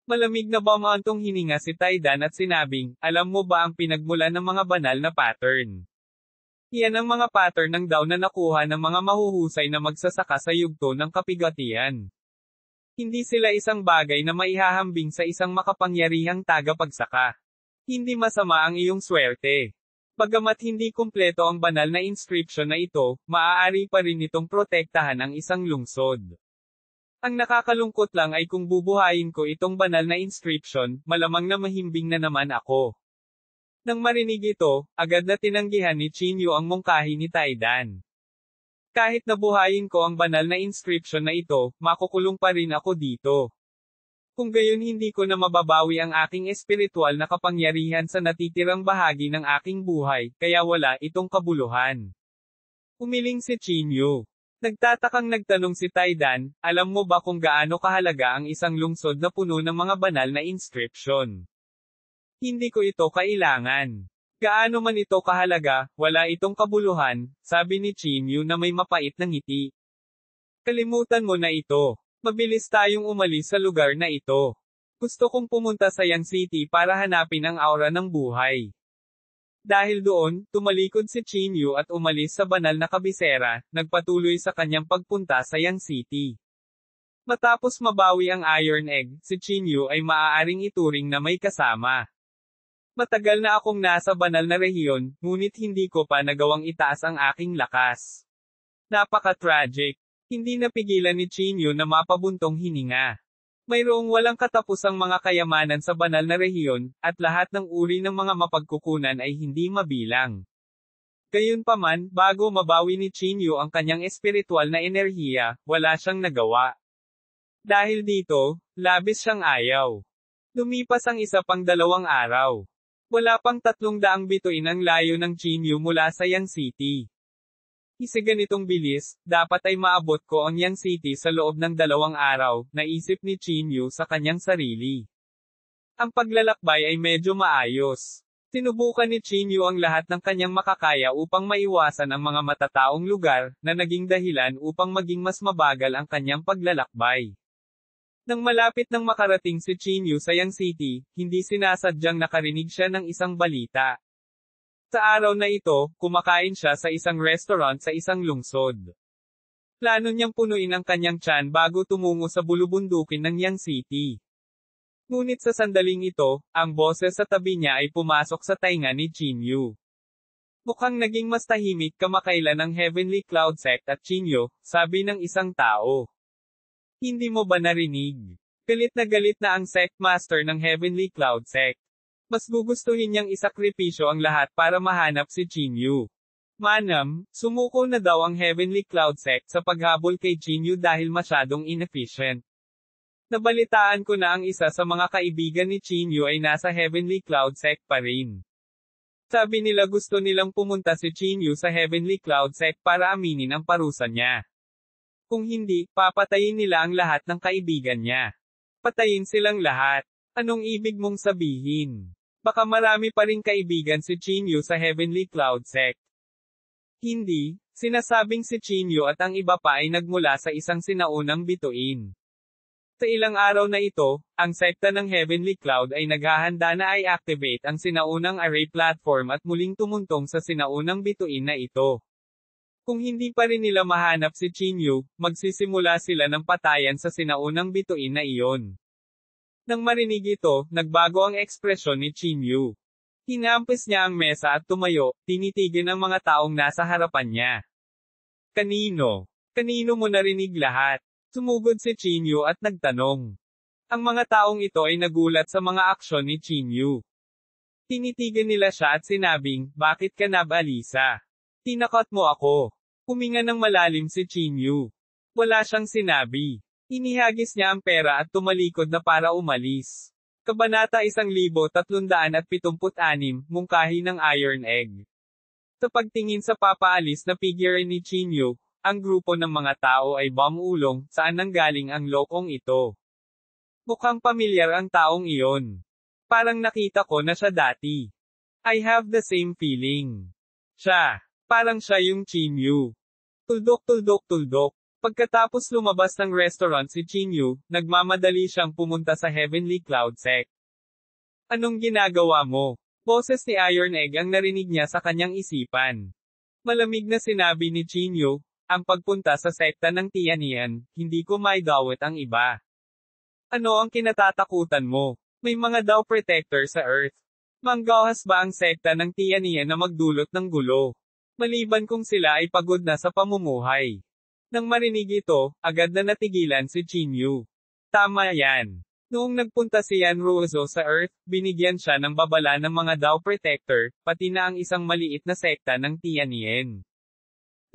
Malamig na bumantong hininga si Taidan at sinabing, alam mo ba ang pinagmulan ng mga banal na pattern? Iyan ang mga pattern ng daw na nakuha ng mga mahuhusay na magsasaka sa yugto ng kapigatian. Hindi sila isang bagay na maihahambing sa isang makapangyarihang tagapagsaka. Hindi masama ang iyong swerte. Bagamat hindi kumpleto ang banal na inscription na ito, maaari pa rin itong protektahan ang isang lungsod. Ang nakakalungkot lang ay kung bubuhayin ko itong banal na inscription, malamang na mahimbing na naman ako. Nang marinig ito, agad na tinanggihan ni Chinyu ang mungkahi ni Taidan. Kahit nabuhayin ko ang banal na inscription na ito, makukulong pa rin ako dito. Kung gayon hindi ko na mababawi ang aking espiritual na kapangyarihan sa natitirang bahagi ng aking buhay, kaya wala itong kabuluhan. Umiling si Chinyu. Nagtatakang nagtanong si Taidan, alam mo ba kung gaano kahalaga ang isang lungsod na puno ng mga banal na inscription? Hindi ko ito kailangan. Gaano man ito kahalaga, wala itong kabuluhan, sabi ni Chinyu na may mapait na ngiti. Kalimutan mo na ito. Mabilis tayong umalis sa lugar na ito. Gusto kong pumunta sa Yang City para hanapin ang aura ng buhay. Dahil doon, tumalikod si Chinyu at umalis sa banal na kabisera, nagpatuloy sa kanyang pagpunta sa Yang City. Matapos mabawi ang Iron Egg, si Chinyu ay maaaring ituring na may kasama. Matagal na akong nasa banal na rehiyon, ngunit hindi ko pa nagawang itaas ang aking lakas. Napaka-tragic. Hindi napigilan ni Chinyu na mapabuntong hininga. Mayroong walang katapusang mga kayamanan sa banal na rehiyon, at lahat ng uri ng mga mapagkukunan ay hindi mabilang. Gayunpaman, bago mabawi ni Chinyu ang kanyang espiritual na enerhiya, wala siyang nagawa. Dahil dito, labis siyang ayaw. Lumipas ang isa pang 2 araw. Wala pang 300 bituin ang layo ng Chinyu mula sa Yang City. Isa ganitong bilis, dapat ay maabot ko ang Yang City sa loob ng 2 araw, naisip ni Chinyu sa kanyang sarili. Ang paglalakbay ay medyo maayos. Sinubukan ni Chinyu ang lahat ng kanyang makakaya upang maiwasan ang mga matataong lugar, na naging dahilan upang maging mas mabagal ang kanyang paglalakbay. Nang malapit nang makarating si Chinyu sa Yang City, hindi sinasadyang nakarinig siya ng isang balita. Sa araw na ito, kumakain siya sa isang restaurant sa isang lungsod. Plano niyang punuin ang kanyang tiyan bago tumungo sa bulubundukin ng Yang City. Ngunit sa sandaling ito, ang boses sa tabi niya ay pumasok sa tainga ni Chinyu. Mukhang naging mas tahimik kamakailan ang Heavenly Cloud Sect at Chinyu, sabi ng isang tao. Hindi mo ba narinig? Galit na ang Sect Master ng Heavenly Cloud Sect. Mas gugustuhin niyang isakripisyo ang lahat para mahanap si Chinyu. Manam, sumuko na daw ang Heavenly Cloud Sect sa paghabol kay Chinyu dahil masyadong inefficient. Nabalitaan ko na ang isa sa mga kaibigan ni Chinyu ay nasa Heavenly Cloud Sect pa rin. Sabi nila gusto nilang pumunta si Chinyu sa Heavenly Cloud Sect para aminin ang parusa niya. Kung hindi, papatayin nila ang lahat ng kaibigan niya. Patayin silang lahat. Anong ibig mong sabihin? Baka marami pa ring kaibigan si Chinyu sa Heavenly Cloud Sect. Hindi, sinasabing si Chinyu at ang iba pa ay nagmula sa isang sinaunang bituin. Sa ilang araw na ito, ang sekta ng Heavenly Cloud ay naghahanda na i-activate ang sinaunang array platform at muling tumuntong sa sinaunang bituin na ito. Kung hindi pa rin nila mahanap si Chinyu, magsisimula sila ng patayan sa sinaunang bituin na iyon. Nang marinig ito, nagbago ang ekspresyon ni Chinyu. Hinampis niya ang mesa at tumayo, tinitigin ang mga taong nasa harapan niya. Kanino? Kanino mo narinig lahat? Sumugod si Chinyu at nagtanong. Ang mga taong ito ay nagulat sa mga aksyon ni Chinyu. Tinitigan nila siya at sinabing, bakit ka nabalisa? Tinakot mo ako. Huminga ng malalim si Chinyu. Wala siyang sinabi. Inihagis niya ang pera at tumalikod na para umalis. Kabanata 1376, Mungkahi ng Iron Egg. Sa pagtingin sa papaalis na figure ni Chinyu, ang grupo ng mga tao ay bumulong, saan nanggaling ang lokong ito. Mukhang pamilyar ang taong iyon. Parang nakita ko na siya dati. I have the same feeling. Parang siya yung Chinyu. Tuldok. Pagkatapos lumabas ng restaurant si Chinyu, nagmamadali siyang pumunta sa Heavenly Cloud Sect. Anong ginagawa mo? Boses ni Iron Egg ang narinig niya sa kanyang isipan. Malamig na sinabi ni Chinyu, ang pagpunta sa sekta ng Tianian, hindi ko maidawat ang iba. Ano ang kinatatakutan mo? May mga Dao Protector sa Earth. Manggahas ba ang sekta ng Tianian na magdulot ng gulo? Maliban kung sila ay pagod na sa pamumuhay. Nang marinig ito, agad na natigilan si Chinyu. Tama yan. Noong nagpunta si Yan Ruozo sa Earth, binigyan siya ng babala ng mga Dao Protector, pati na ang isang maliit na sekta ng Tianien.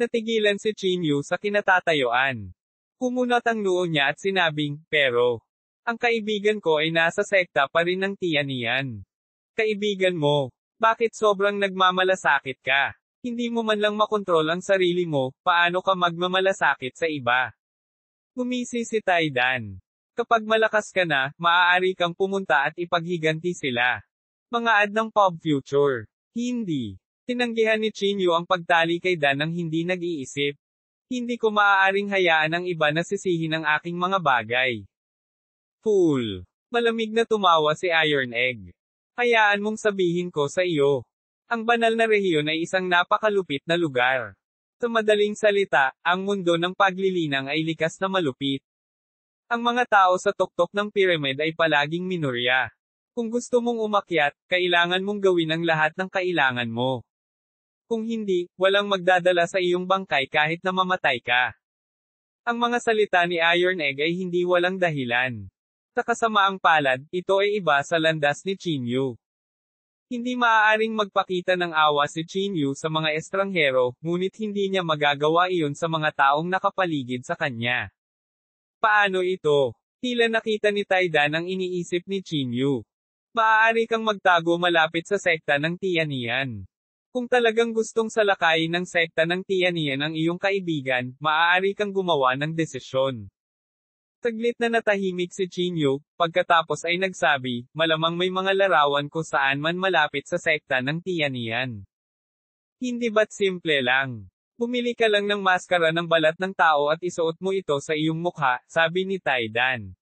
Natigilan si Chinyu sa kinatatayuan. Kumunat ang noo niya at sinabing, pero, ang kaibigan ko ay nasa sekta pa rin ng Tianian. Kaibigan mo, bakit sobrang nagmamalasakit ka? Hindi mo man lang makontrol ang sarili mo, paano ka magmamalasakit sa iba? Gumisi si Taidan. Kapag malakas ka na, maaari kang pumunta at ipaghiganti sila. Mga ad ng Pop Future. Hindi. Tinanggihan ni Chinyu ang pagtali kay Dan ng hindi nag-iisip. Hindi ko maaaring hayaan ang iba na sisihin ang aking mga bagay. Fool. Malamig na tumawa si Iron Egg. Hayaan mong sabihin ko sa iyo. Ang banal na rehiyon ay isang napakalupit na lugar. Sa madaling salita, ang mundo ng paglilinang ay likas na malupit. Ang mga tao sa tuktok ng pyramid ay palaging minorya. Kung gusto mong umakyat, kailangan mong gawin ang lahat ng kailangan mo. Kung hindi, walang magdadala sa iyong bangkay kahit na mamatay ka. Ang mga salita ni Iron Egg ay hindi walang dahilan. Sa kasamaang palad, ito ay iba sa landas ni Chinyu. Hindi maaaring magpakita ng awa si Chinyu sa mga estranghero, ngunit hindi niya magagawa iyon sa mga taong nakapaligid sa kanya. Paano ito? Tila nakita ni Taidan ang iniisip ni Chinyu. Maaari kang magtago malapit sa sekta ng Tianian. Kung talagang gustong salakayin ng sekta ng Tianian ang iyong kaibigan, maaari kang gumawa ng desisyon. Saglit na natahimik si Chinyu, pagkatapos ay nagsabi, malamang may mga larawan ko saan man malapit sa sekta ng Tianian. Hindi ba't simple lang? Bumili ka lang ng maskara ng balat ng tao at isuot mo ito sa iyong mukha, sabi ni Taidan.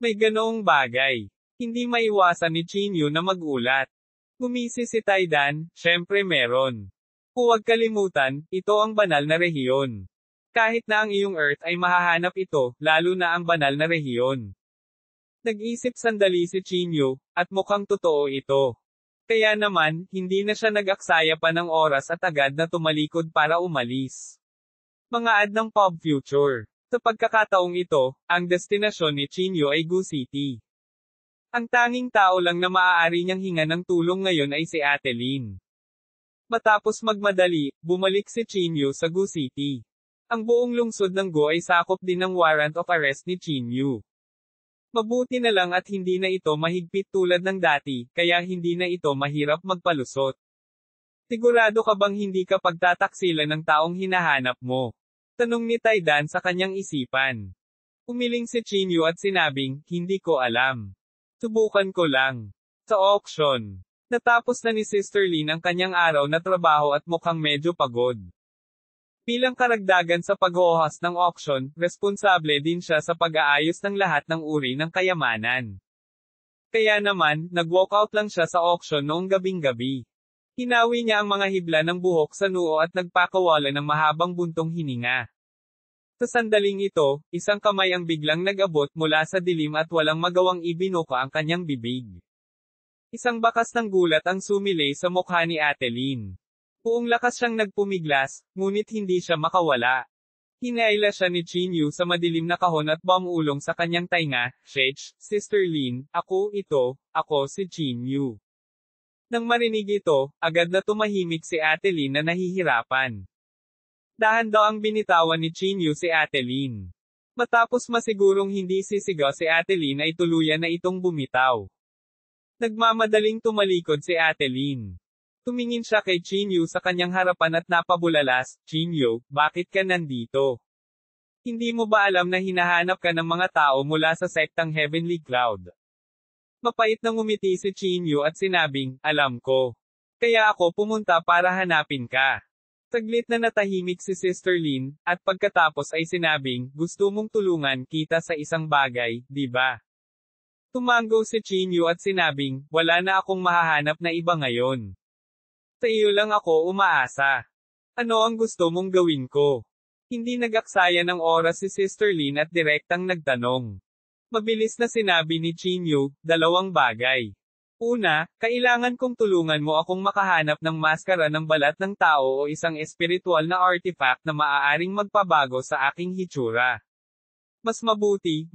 May ganoong bagay. Hindi maiwasan ni Chinyu na magulat. Gumisi si Taidan, syempre meron. Huwag kalimutan, ito ang banal na rehiyon. Kahit na ang iyong Earth ay mahahanap ito, lalo na ang banal na rehiyon. Nag-isip sandali si Chinyu, at mukhang totoo ito. Kaya naman, hindi na siya nag-aksaya pa ng oras at agad na tumalikod para umalis. Mga ad ng Pop Future. Sa pagkakataong ito, ang destinasyon ni Chinyu ay Gu City. Ang tanging tao lang na maaari niyang hinga ng tulong ngayon ay si Ate Lin. Matapos magmadali, bumalik si Chinyu sa Gu City. Ang buong lungsod ng Gu ay sakop din ng warrant of arrest ni Chinyu. Mabuti na lang at hindi na ito mahigpit tulad ng dati, kaya hindi na ito mahirap magpalusot. Sigurado ka bang hindi ka pagtataksilan ng taong hinahanap mo? Tanong ni Taidan sa kanyang isipan. Umiling si Chinyu at sinabing, hindi ko alam. Subukan ko lang. Sa auction. Natapos na ni Sister Lin ang kanyang araw na trabaho at mukhang medyo pagod. Bilang karagdagan sa pag-host ng auction, responsable din siya sa pag-aayos ng lahat ng uri ng kayamanan. Kaya naman, nag-walkout lang siya sa auction noong gabing-gabi. Hinawi niya ang mga hibla ng buhok sa noo at nagpakawala ng mahabang buntong hininga. Sa sandaling ito, isang kamay ang biglang nag-abot mula sa dilim at walang magawang ibinuka ang kanyang bibig. Isang bakas ng gulat ang sumilay sa mukha ni Ate Lin. Buong lakas siyang nagpumiglas, ngunit hindi siya makawala. Hinaila siya ni Chinyu sa madilim na kahon at bumulong sa kanyang tainga, Shech, Sister Lin, ako si Chinyu. Nang marinig ito, agad na tumahimik si Ate Lin na nahihirapan. Dahan daw ang binitawan ni Chinyu si Ate Lin. Matapos masigurong hindi sisigaw si Ate Lin ay tuluyan na itong bumitaw. Nagmamadaling tumalikod si Ate Lin. Tumingin siya kay Chinyu sa kanyang harapan at napabulalas, Chinyu, bakit ka nandito? Hindi mo ba alam na hinahanap ka ng mga tao mula sa sektang Heavenly Cloud? Mapait na ngumiti si Chinyu at sinabing, alam ko. Kaya ako pumunta para hanapin ka. Saglit na natahimik si Sister Lin, at pagkatapos ay sinabing, gusto mong tulungan kita sa isang bagay, di ba? Tumango si Chinyu at sinabing, wala na akong mahahanap na iba ngayon. Sa iyo lang ako umaasa. Ano ang gusto mong gawin ko? Hindi nag-aksaya ng oras si Sister Lin at direktang nagtanong. Mabilis na sinabi ni Chinyu, dalawang bagay. Una, kailangan kong tulungan mo akong makahanap ng maskara ng balat ng tao o isang espiritual na artifact na maaaring magpabago sa aking hitsura. Mas mabuti.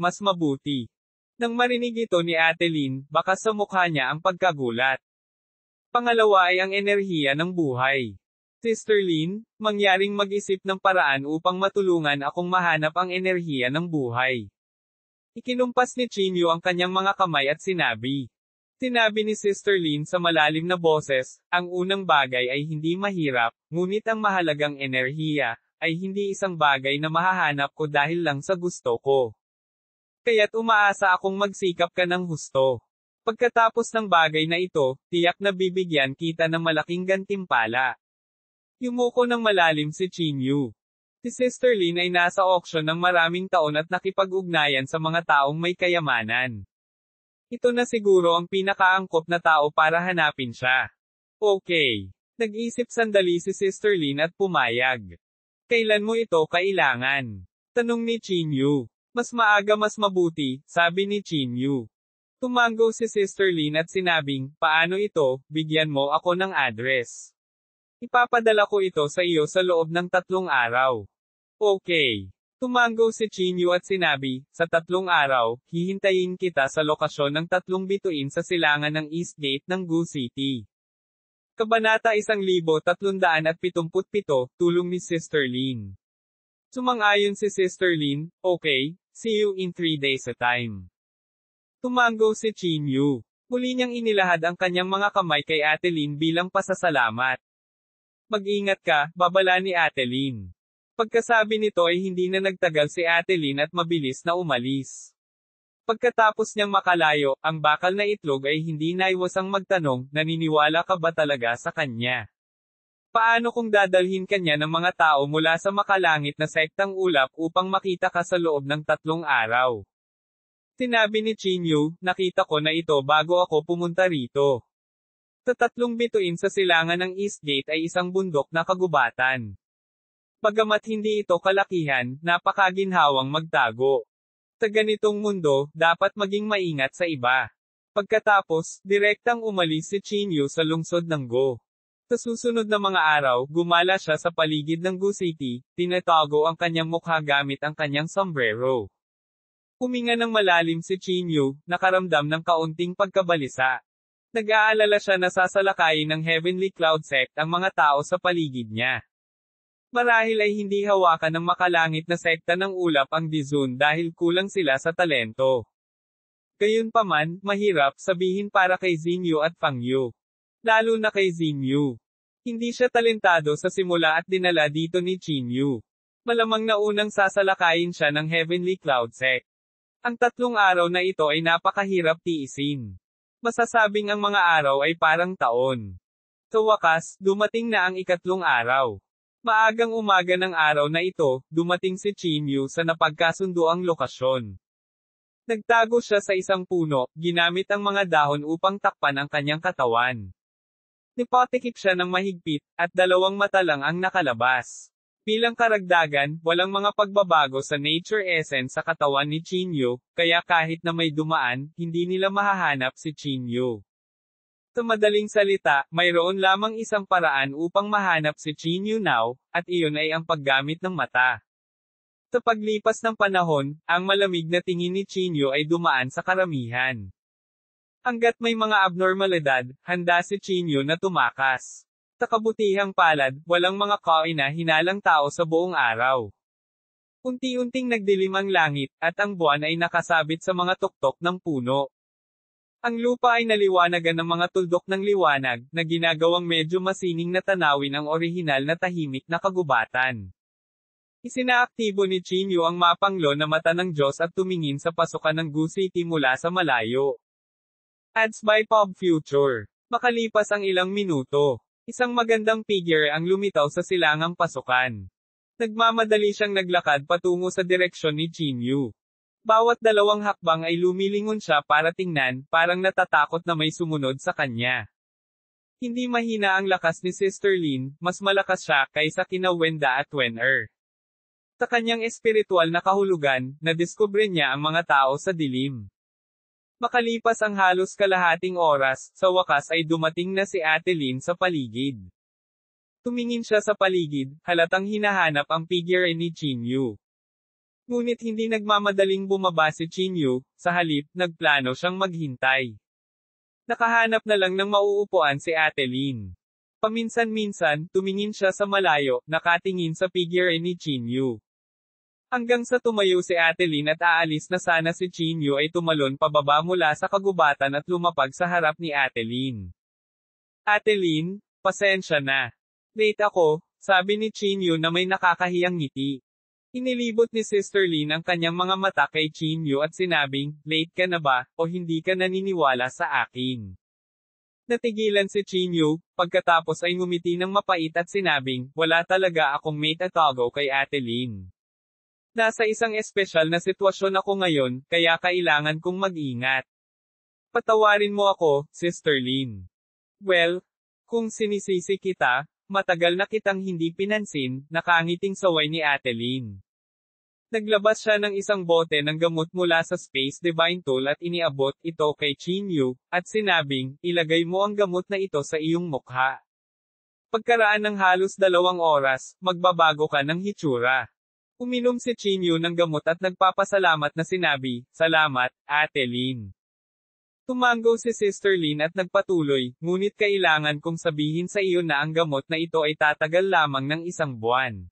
Nang marinig ito ni Ate Lin, baka sa mukha niya ang pagkagulat. Pangalawa ay ang enerhiya ng buhay. Sister Lin, mangyaring mag-isip ng paraan upang matulungan akong mahanap ang enerhiya ng buhay. Ikinumpas ni Chinyu ang kanyang mga kamay at sinabi. Sinabi ni Sister Lin sa malalim na boses, ang unang bagay ay hindi mahirap, ngunit ang mahalagang enerhiya, ay hindi isang bagay na mahahanap ko dahil lang sa gusto ko. Kaya't umaasa akong magsikap ka ng husto. Pagkatapos ng bagay na ito, tiyak na bibigyan kita ng malaking gantimpala. Yumuko ng malalim si Chinyu. Si Sister Lin ay nasa auction ng maraming taon at nakipag-ugnayan sa mga taong may kayamanan. Ito na siguro ang pinakaangkop na tao para hanapin siya. Okay. Nag-isip sandali si Sister Lin at pumayag. Kailan mo ito kailangan? Tanong ni Chinyu. Mas maaga mas mabuti, sabi ni Chinyu. Tumango si Sister Lin at sinabing, paano ito, bigyan mo ako ng address. Ipapadala ko ito sa iyo sa loob ng 3 araw. Okay. Tumango si Chinyu at sinabi, sa 3 araw, hihintayin kita sa lokasyon ng 3 bituin sa silangan ng East Gate ng Gu City. Kabanata 1377, tulong ni Sister Lin. Sumang-ayon si Sister Lin, okay, see you in 3 days a time. Tumango si Chinyu. Muli niyang inilahad ang kanyang mga kamay kay Ate Lin bilang pasasalamat. Mag-ingat ka, babala ni Ate Lin. Pagkasabi nito ay hindi na nagtagal si Ate Lin at mabilis na umalis. Pagkatapos niyang makalayo, ang bakal na itlog ay hindi naiwasang magtanong, naniniwala ka ba talaga sa kanya? Paano kung dadalhin kanya ng mga tao mula sa makalangit na sektang ulap upang makita ka sa loob ng 3 araw? Sinabi ni Chinyu, nakita ko na ito bago ako pumunta rito. Sa 3 bituin sa silangan ng East Gate ay isang bundok na kagubatan. Bagamat hindi ito kalakihan, napakaginhawang magtago. Sa ganitong mundo, dapat maging maingat sa iba. Pagkatapos, direktang umalis si Chinyu sa lungsod ng Go. Sa susunod na mga araw, gumala siya sa paligid ng Gu City, tinatago ang kanyang mukha gamit ang kanyang sombrero. Huminga ng malalim si Chinyu, nakaramdam ng kaunting pagkabalisa. Nag-aalala siya na sasalakayin ng Heavenly Cloud Sect ang mga tao sa paligid niya. Marahil ay hindi hawakan ng makalangit na sekta ng ulap ang Dizun dahil kulang sila sa talento. Gayunpaman, mahirap sabihin para kay Xinyu at Fangyu. Lalo na kay Xinyu. Hindi siya talentado sa simula at dinala dito ni Chinyu. Malamang na unang sasalakayin siya ng Heavenly Cloud Sect. Ang 3 araw na ito ay napakahirap tiisin. Masasabing ang mga araw ay parang taon. Sa wakas, dumating na ang 4 araw. Maagang umaga ng araw na ito, dumating si Chinyu sa napagkasunduang lokasyon. Nagtago siya sa isang puno, ginamit ang mga dahon upang takpan ang kanyang katawan. Nipatikip siya ng mahigpit, at 2 mata lang ang nakalabas. Bilang karagdagan, walang mga pagbabago sa nature essence sa katawan ni Chinyu, kaya kahit na may dumaan, hindi nila mahahanap si Chinyu. Sa madaling salita, mayroon lamang isang paraan upang mahanap si Chinyu now, at iyon ay ang paggamit ng mata. Sa paglipas ng panahon, ang malamig na tingin ni Chinyu ay dumaan sa karamihan. Hanggat may mga abnormalidad, handa si Chinyu na tumakas. Sa kabutihang palad, walang mga kaina-hinalang tao sa buong araw. Unti-unting nagdilim ang langit, at ang buwan ay nakasabit sa mga tuktok ng puno. Ang lupa ay naliwanagan ng mga tuldok ng liwanag, na ginagawang medyo masining na tanawin ang orihinal na tahimik na kagubatan. Isinaaktibo ni Chinyu ang mapanglo na mata ng Diyos at tumingin sa pasukan ng Gu City mula sa malayo. Ads by Pop Future. Makalipas ang ilang minuto, isang magandang figure ang lumitaw sa silangang pasukan. Nagmamadali siyang naglakad patungo sa direksyon ni Chinyu. Bawat 2 hakbang ay lumilingon siya para tingnan, parang natatakot na may sumunod sa kanya. Hindi mahina ang lakas ni Sister Lin, mas malakas siya kaysa kina Wenda at Wen-er. Sa kanyang espiritual na kahulugan, nadiskubre niya ang mga tao sa dilim. Makalipas ang halos kalahating oras, sa wakas ay dumating na si Ate Lin sa paligid. Tumingin siya sa paligid, halatang hinahanap ang figure ni Chinyu. Ngunit hindi nagmamadaling bumaba si Chinyu, sa halip, nagplano siyang maghintay. Nakahanap na lang ng mauupuan si Ate Lin. Paminsan-minsan, tumingin siya sa malayo, nakatingin sa figure ni Chinyu. Hanggang sa tumayo si Ate Lin at aalis na sana si Chinyu ay tumalon pababa mula sa kagubatan at lumapag sa harap ni Ate Lin. Ate Lin, pasensya na. Late ako, sabi ni Chinyu na may nakakahiyang ngiti. Inilibot ni Sister Lin ang kanyang mga mata kay Chinyu at sinabing, late ka na ba, o hindi ka naniniwala sa akin? Natigilan si Chinyu, pagkatapos ay ngumiti ng mapait at sinabing, wala talaga akong mate atago kay Ate Lin. Nasa isang espesyal na sitwasyon ako ngayon, kaya kailangan kong mag-ingat. Patawarin mo ako, Sister Lin. Well, kung sinisisi kita, matagal na kitang hindi pinansin, nakangiting saway ni Ate Lin. Naglabas siya ng isang bote ng gamot mula sa Space Divine Tool at iniabot ito kay Chinyu, at sinabing, ilagay mo ang gamot na ito sa iyong mukha. Pagkaraan ng halos 2 oras, magbabago ka ng hitsura. Uminom si Chinyu ng gamot at nagpapasalamat na sinabi, "Salamat, Ate Lin." Tumango si Sister Lin at nagpatuloy, "Ngunit kailangan kong sabihin sa iyo na ang gamot na ito ay tatagal lamang ng 1 buwan.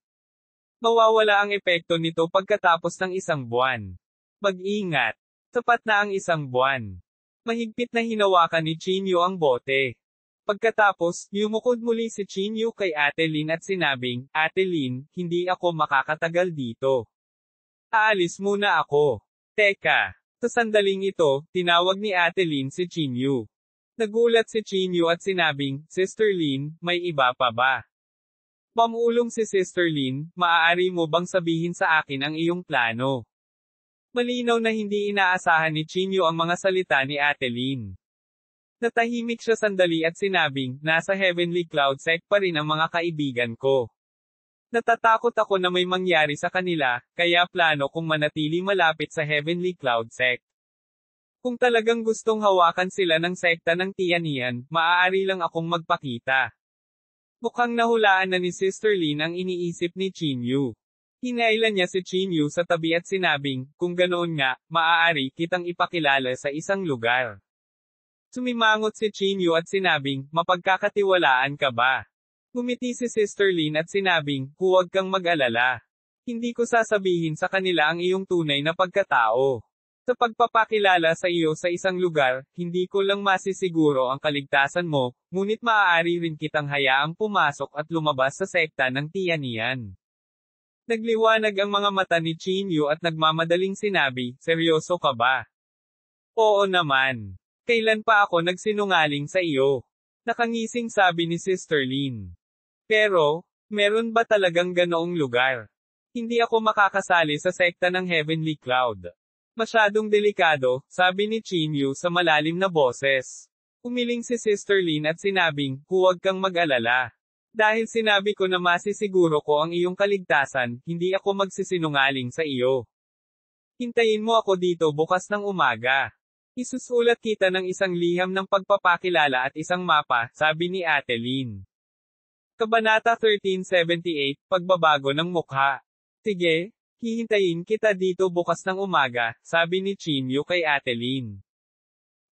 Mawawala ang epekto nito pagkatapos ng 1 buwan. Mag-ingat. Sapat na ang 1 buwan." Mahigpit na hinawakan ni Chinyu ang bote. Pagkatapos, yumukod muli si Chinyu kay Ate Lin at sinabing, "Ate Lin, hindi ako makakatagal dito. Aalis muna ako." Teka. Sa sandaling ito, tinawag ni Ate Lin si Chinyu. Nagulat si Chinyu at sinabing, "Sister Lin, may iba pa ba?" Mamulong si Sister Lin, "Maaari mo bang sabihin sa akin ang iyong plano?" Malinaw na hindi inaasahan ni Chinyu ang mga salita ni Ate Lin. Natahimik siya sandali at sinabing, "Nasa Heavenly Cloud Sect pa rin ang mga kaibigan ko. Natatakot ako na may mangyari sa kanila, kaya plano kong manatili malapit sa Heavenly Cloud Sect. Kung talagang gustong hawakan sila ng sekta ng Tianian, maaari lang akong magpakita." Mukhang nahulaan na ni Sister Lin ang iniisip ni Chinyu. Hinailan niya si Chinyu sa tabi at sinabing, "Kung ganoon nga, maaari kitang ipakilala sa isang lugar." Sumimangot si Chinyu at sinabing, "Mapagkakatiwalaan ka ba?" Ngumiti si Sister Lin at sinabing, "Huwag kang mag-alala. Hindi ko sasabihin sa kanila ang iyong tunay na pagkatao. Sa pagpapakilala sa iyo sa isang lugar, hindi ko lang masisiguro ang kaligtasan mo, ngunit maaari rin kitang hayaang pumasok at lumabas sa sekta ng Tianian." Nagliwanag ang mga mata ni Chinyu at nagmamadaling sinabi, "Seryoso ka ba?" "Oo naman. Kailan pa ako nagsinungaling sa iyo?" Nakangising sabi ni Sister Lin. "Pero, meron ba talagang ganoong lugar? Hindi ako makakasali sa sekta ng Heavenly Cloud. Masyadong delikado," sabi ni Chinyu sa malalim na boses. Umiling si Sister Lin at sinabing, "Huwag kang mag-alala. Dahil sinabi ko na masisiguro ko ang iyong kaligtasan, hindi ako magsisinungaling sa iyo. Hintayin mo ako dito bukas ng umaga. Isusulat kita ng isang liham ng pagpapakilala at isang mapa," sabi ni Ate Lin. Kabanata 1378, Pagbabago ng Mukha. "Sige, hihintayin kita dito bukas ng umaga," sabi ni Chinyu kay Ate Lin.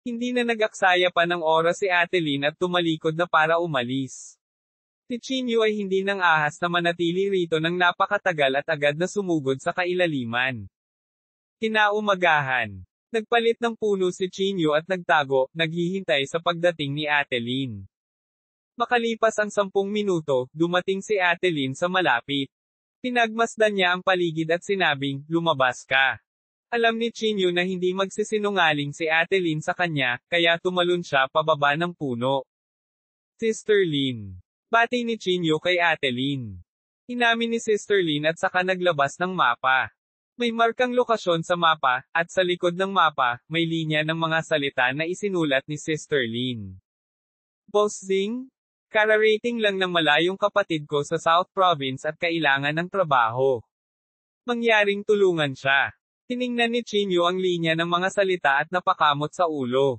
Hindi na nag-aksaya pa ng oras si Ate Lin at tumalikod na para umalis. Si Chinyu ay hindi nang ahas na manatili rito ng napakatagal at agad na sumugod sa kailaliman. Kinaumagahan. Nagpalit ng puno si Chinyu at nagtago, naghihintay sa pagdating ni Ate Lin. Makalipas ang 10 minuto, dumating si Ate Lin sa malapit. Pinagmasdan niya ang paligid at sinabing, "Lumabas ka." Alam ni Chinyu na hindi magsisinungaling si Ate Lin sa kanya, kaya tumalon siya pababa ng puno. Sister Lin. Bati ni Chinyu kay Ate Lin. Inamin ni Sister Lin at saka naglabas ng mapa. May markang lokasyon sa mapa, at sa likod ng mapa, may linya ng mga salita na isinulat ni Sister Lin. "Boss Zing? Kararating lang ng malayong kapatid ko sa South Province at kailangan ng trabaho. Mangyaring tulungan siya." Tiningnan ni Chinyu ang linya ng mga salita at napakamot sa ulo.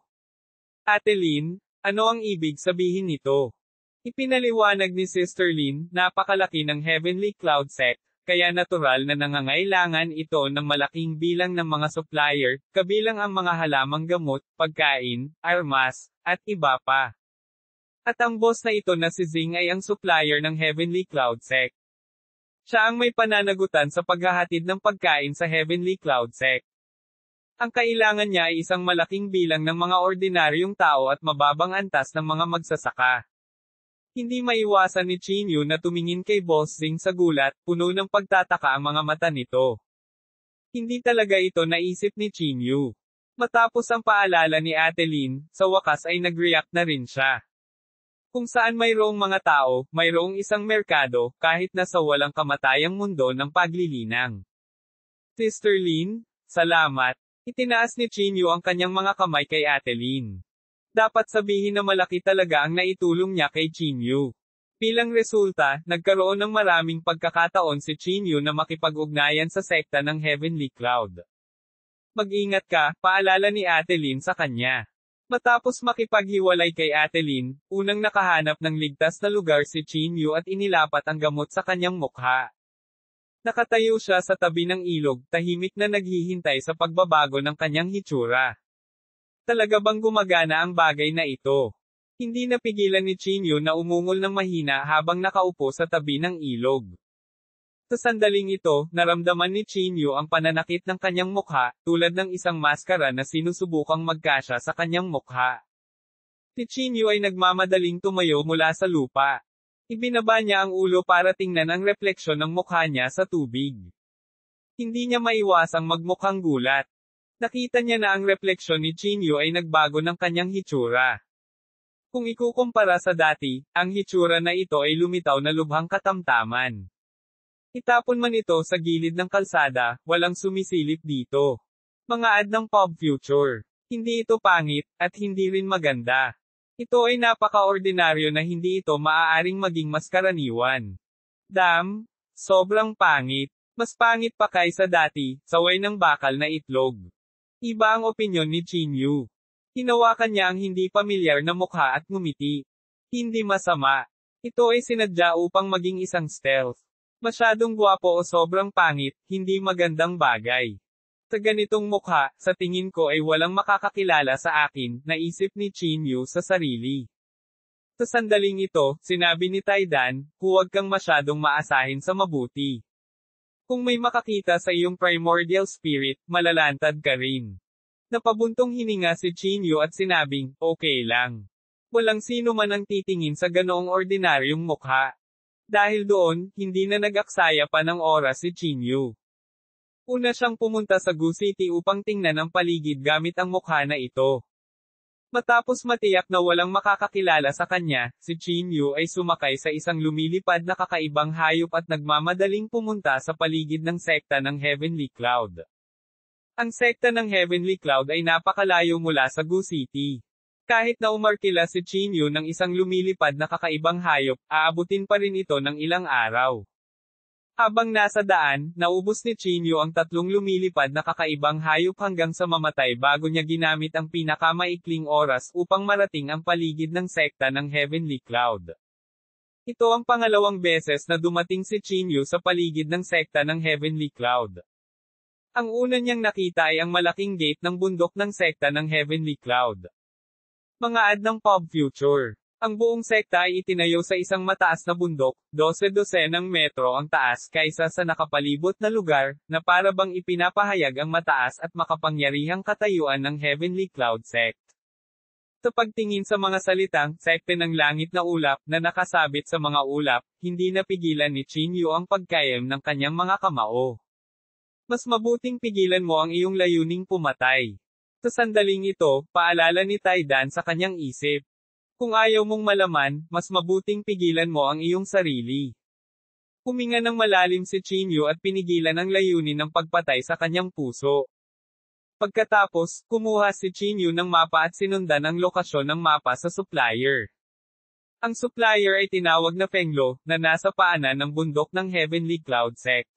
"Ate Lin, ano ang ibig sabihin nito?" Ipinaliwanag ni Sister Lin, napakalaki ng Heavenly Cloud Sect, kaya natural na nangangailangan ito ng malaking bilang ng mga supplier, kabilang ang mga halamang gamot, pagkain, armas, at iba pa. At ang boss na ito na si Zing ay ang supplier ng Heavenly Cloud Sect. Siya ang may pananagutan sa paghahatid ng pagkain sa Heavenly Cloud Sect. Ang kailangan niya ay isang malaking bilang ng mga ordinaryong tao at mababang antas ng mga magsasaka. Hindi maiwasan ni Chinyu na tumingin kay Boss Zing sa gulat, puno ng pagtataka ang mga mata nito. Hindi talaga ito naisip ni Chinyu. Matapos ang paalala ni Ate Lin, sa wakas ay nag-react na rin siya. Kung saan mayroong mga tao, mayroong isang merkado, kahit na sa walang kamatayang mundo ng paglilinang. Sister Lin, salamat. Itinaas ni Chinyu ang kanyang mga kamay kay Ate Lin. Dapat sabihin na malaki talaga ang naitulong niya kay Chinyu. Bilang resulta, nagkaroon ng maraming pagkakataon si Chinyu na makipag-ugnayan sa sekta ng Heavenly Cloud. "Mag-ingat ka," paalala ni Ate Lin sa kanya. Matapos makipaghiwalay kay Ate Lin, unang nakahanap ng ligtas na lugar si Chinyu at inilapat ang gamot sa kanyang mukha. Nakatayo siya sa tabi ng ilog, tahimik na naghihintay sa pagbabago ng kanyang hitsura. Talaga bang gumagana ang bagay na ito? Hindi napigilan ni Chinyu na umungol ng mahina habang nakaupo sa tabi ng ilog. Sa sandaling ito, naramdaman ni Chinyu ang pananakit ng kanyang mukha, tulad ng isang maskara na sinusubukang magkasya sa kanyang mukha. Si Chinyu ay nagmamadaling tumayo mula sa lupa. Ibinaba niya ang ulo para tingnan ang refleksyon ng mukha niya sa tubig. Hindi niya maiwasang magmukhang gulat. Nakita niya na ang refleksyon ni Chinyu ay nagbago ng kanyang hitsura. Kung ikukumpara sa dati, ang hitsura na ito ay lumitaw na lubhang katamtaman. Itapon man ito sa gilid ng kalsada, walang sumisilip dito. Mga ad ng Pop Future. Hindi ito pangit, at hindi rin maganda. Ito ay napaka-ordinaryo na hindi ito maaaring maging mas karaniwan. Damn, sobrang pangit. Mas pangit pa kaysa dati, saway ng bakal na itlog. Iba ang opinyon ni Chinyu. Hinawakan niya ang hindi pamilyar na mukha at ngumiti. Hindi masama. Ito ay sinadya upang maging isang stealth. Masyadong gwapo o sobrang pangit, hindi magandang bagay. Sa ganitong mukha, sa tingin ko ay walang makakakilala sa akin, naisip ni Chinyu sa sarili. Sa sandaling ito, sinabi ni Taidan, huwag kang masyadong maasahin sa mabuti. Kung may makakita sa iyong primordial spirit, malalantad ka rin. Napabuntong hininga si Chinyu at sinabing, okay lang. Walang sino man ang titingin sa ganoong ordinaryong mukha. Dahil doon, hindi na nag-aksaya pa ng oras si Chinyu. Una siyang pumunta sa Gu City upang tingnan ang paligid gamit ang mukha na ito. Matapos matiyak na walang makakakilala sa kanya, si Chinyu ay sumakay sa isang lumilipad na kakaibang hayop at nagmamadaling pumunta sa paligid ng sekta ng Heavenly Cloud. Ang sekta ng Heavenly Cloud ay napakalayo mula sa Gu City. Kahit na umarkila si Chinyu ng isang lumilipad na kakaibang hayop, aabutin pa rin ito ng ilang araw. Habang nasa daan, naubos ni Chinyu ang 3 lumilipad na kakaibang hayop hanggang sa mamatay bago niya ginamit ang pinakamaikling oras upang marating ang paligid ng sekta ng Heavenly Cloud. Ito ang pangalawang beses na dumating si Chinyu sa paligid ng sekta ng Heavenly Cloud. Ang una niyang nakita ay ang malaking gate ng bundok ng sekta ng Heavenly Cloud. Mga ad ng Pop Future. Ang buong sekta ay itinayo sa isang mataas na bundok, 12 ng metro ang taas kaysa sa nakapalibot na lugar, na para bang ipinapahayag ang mataas at makapangyarihang katayuan ng Heavenly Cloud Sect. Sa pagtingin sa mga salitang, sekte ng langit na ulap, na nakasabit sa mga ulap, hindi napigilan ni Chinyu ang pagkayam ng kanyang mga kamao. Mas mabuting pigilan mo ang iyong layuning pumatay. Sa sandaling ito, paalala ni Taidan sa kanyang isip. Kung ayaw mong malaman, mas mabuting pigilan mo ang iyong sarili. Huminga ng malalim si Chinyu at pinigilan ang layunin ng pagpatay sa kanyang puso. Pagkatapos, kumuha si Chinyu ng mapa at sinundan ang lokasyon ng mapa sa supplier. Ang supplier ay tinawag na Fenglo, na nasa paanan ng bundok ng Heavenly Cloud Sect.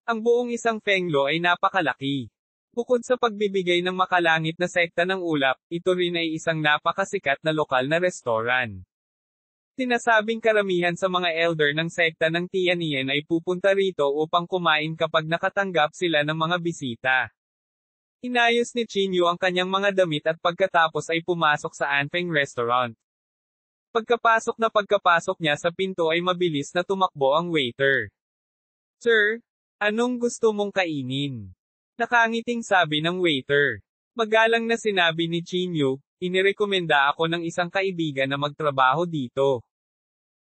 Ang buong isang Fenglo ay napakalaki. Bukod sa pagbibigay ng makalangit na sekta ng ulap, ito rin ay isang napakasikat na lokal na restoran. Sinasabing karamihan sa mga elder ng sekta ng Tianyan ay pupunta rito upang kumain kapag nakatanggap sila ng mga bisita. Inayos ni Chinyu ang kanyang mga damit at pagkatapos ay pumasok sa Anfeng Restaurant. Pagkapasok niya sa pinto ay mabilis na tumakbo ang waiter. Sir, anong gusto mong kainin? Nakangiting sabi ng waiter. Magalang na sinabi ni Chinyu, inirekomenda ako ng isang kaibigan na magtrabaho dito.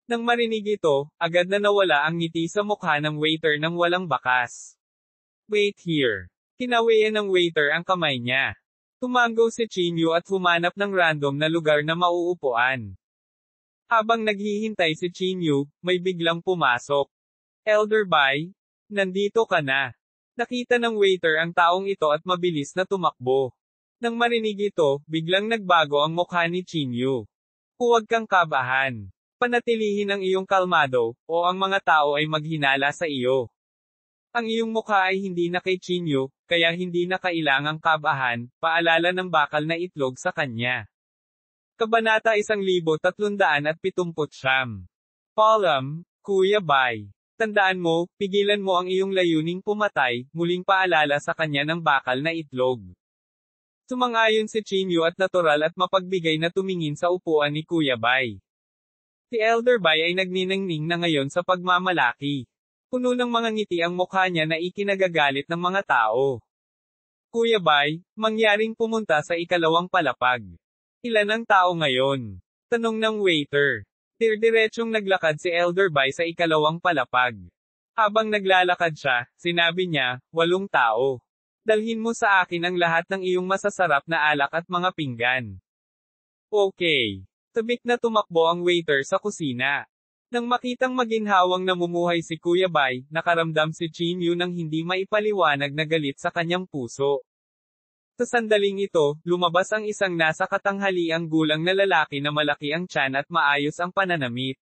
Nang marinig ito, agad na nawala ang ngiti sa mukha ng waiter nang walang bakas. Wait here. Kinawian ng waiter ang kamay niya. Tumango si Chinyu at humanap ng random na lugar na mauupuan. Habang naghihintay si Chinyu, may biglang pumasok. Elder Bai, nandito ka na. Nakita ng waiter ang taong ito at mabilis na tumakbo. Nang marinig ito, biglang nagbago ang mukha ni Chinyu. Huwag kang kabahan. Panatilihin ang iyong kalmado, o ang mga tao ay maghinala sa iyo. Ang iyong mukha ay hindi na kay Chinyu, kaya hindi na kailangang kabahan, paalala ng bakal na itlog sa kanya. Kabanata 1379. Paalam, Kuya Bai. Tandaan mo, pigilan mo ang iyong layuning pumatay, muling paalala sa kanya ng bakal na itlog. Sumang-ayon si Chinyu at natural at mapagbigay na tumingin sa upuan ni Kuya Bai. Si Elder Bai ay nagniningning na ngayon sa pagmamalaki. Puno ng mga ngiti ang mukha niya na ikinagagalit ng mga tao. Kuya Bai, mangyaring pumunta sa ikalawang palapag. Ilan ang tao ngayon? Tanong ng waiter. Diretsyong naglakad si Elder Bai sa ikalawang palapag. Habang naglalakad siya, sinabi niya, 8 tao. Dalhin mo sa akin ang lahat ng iyong masasarap na alak at mga pinggan. Okay. Tabik na tumakbo ang waiter sa kusina. Nang makitang maginhawang namumuhay si Kuya Bai, nakaramdam si Chinyu ng hindi maipaliwanag na galit sa kanyang puso. Sa sandaling ito, lumabas ang isang nasa katanghaliang gulang na lalaki na malaki ang tiyan at maayos ang pananamit.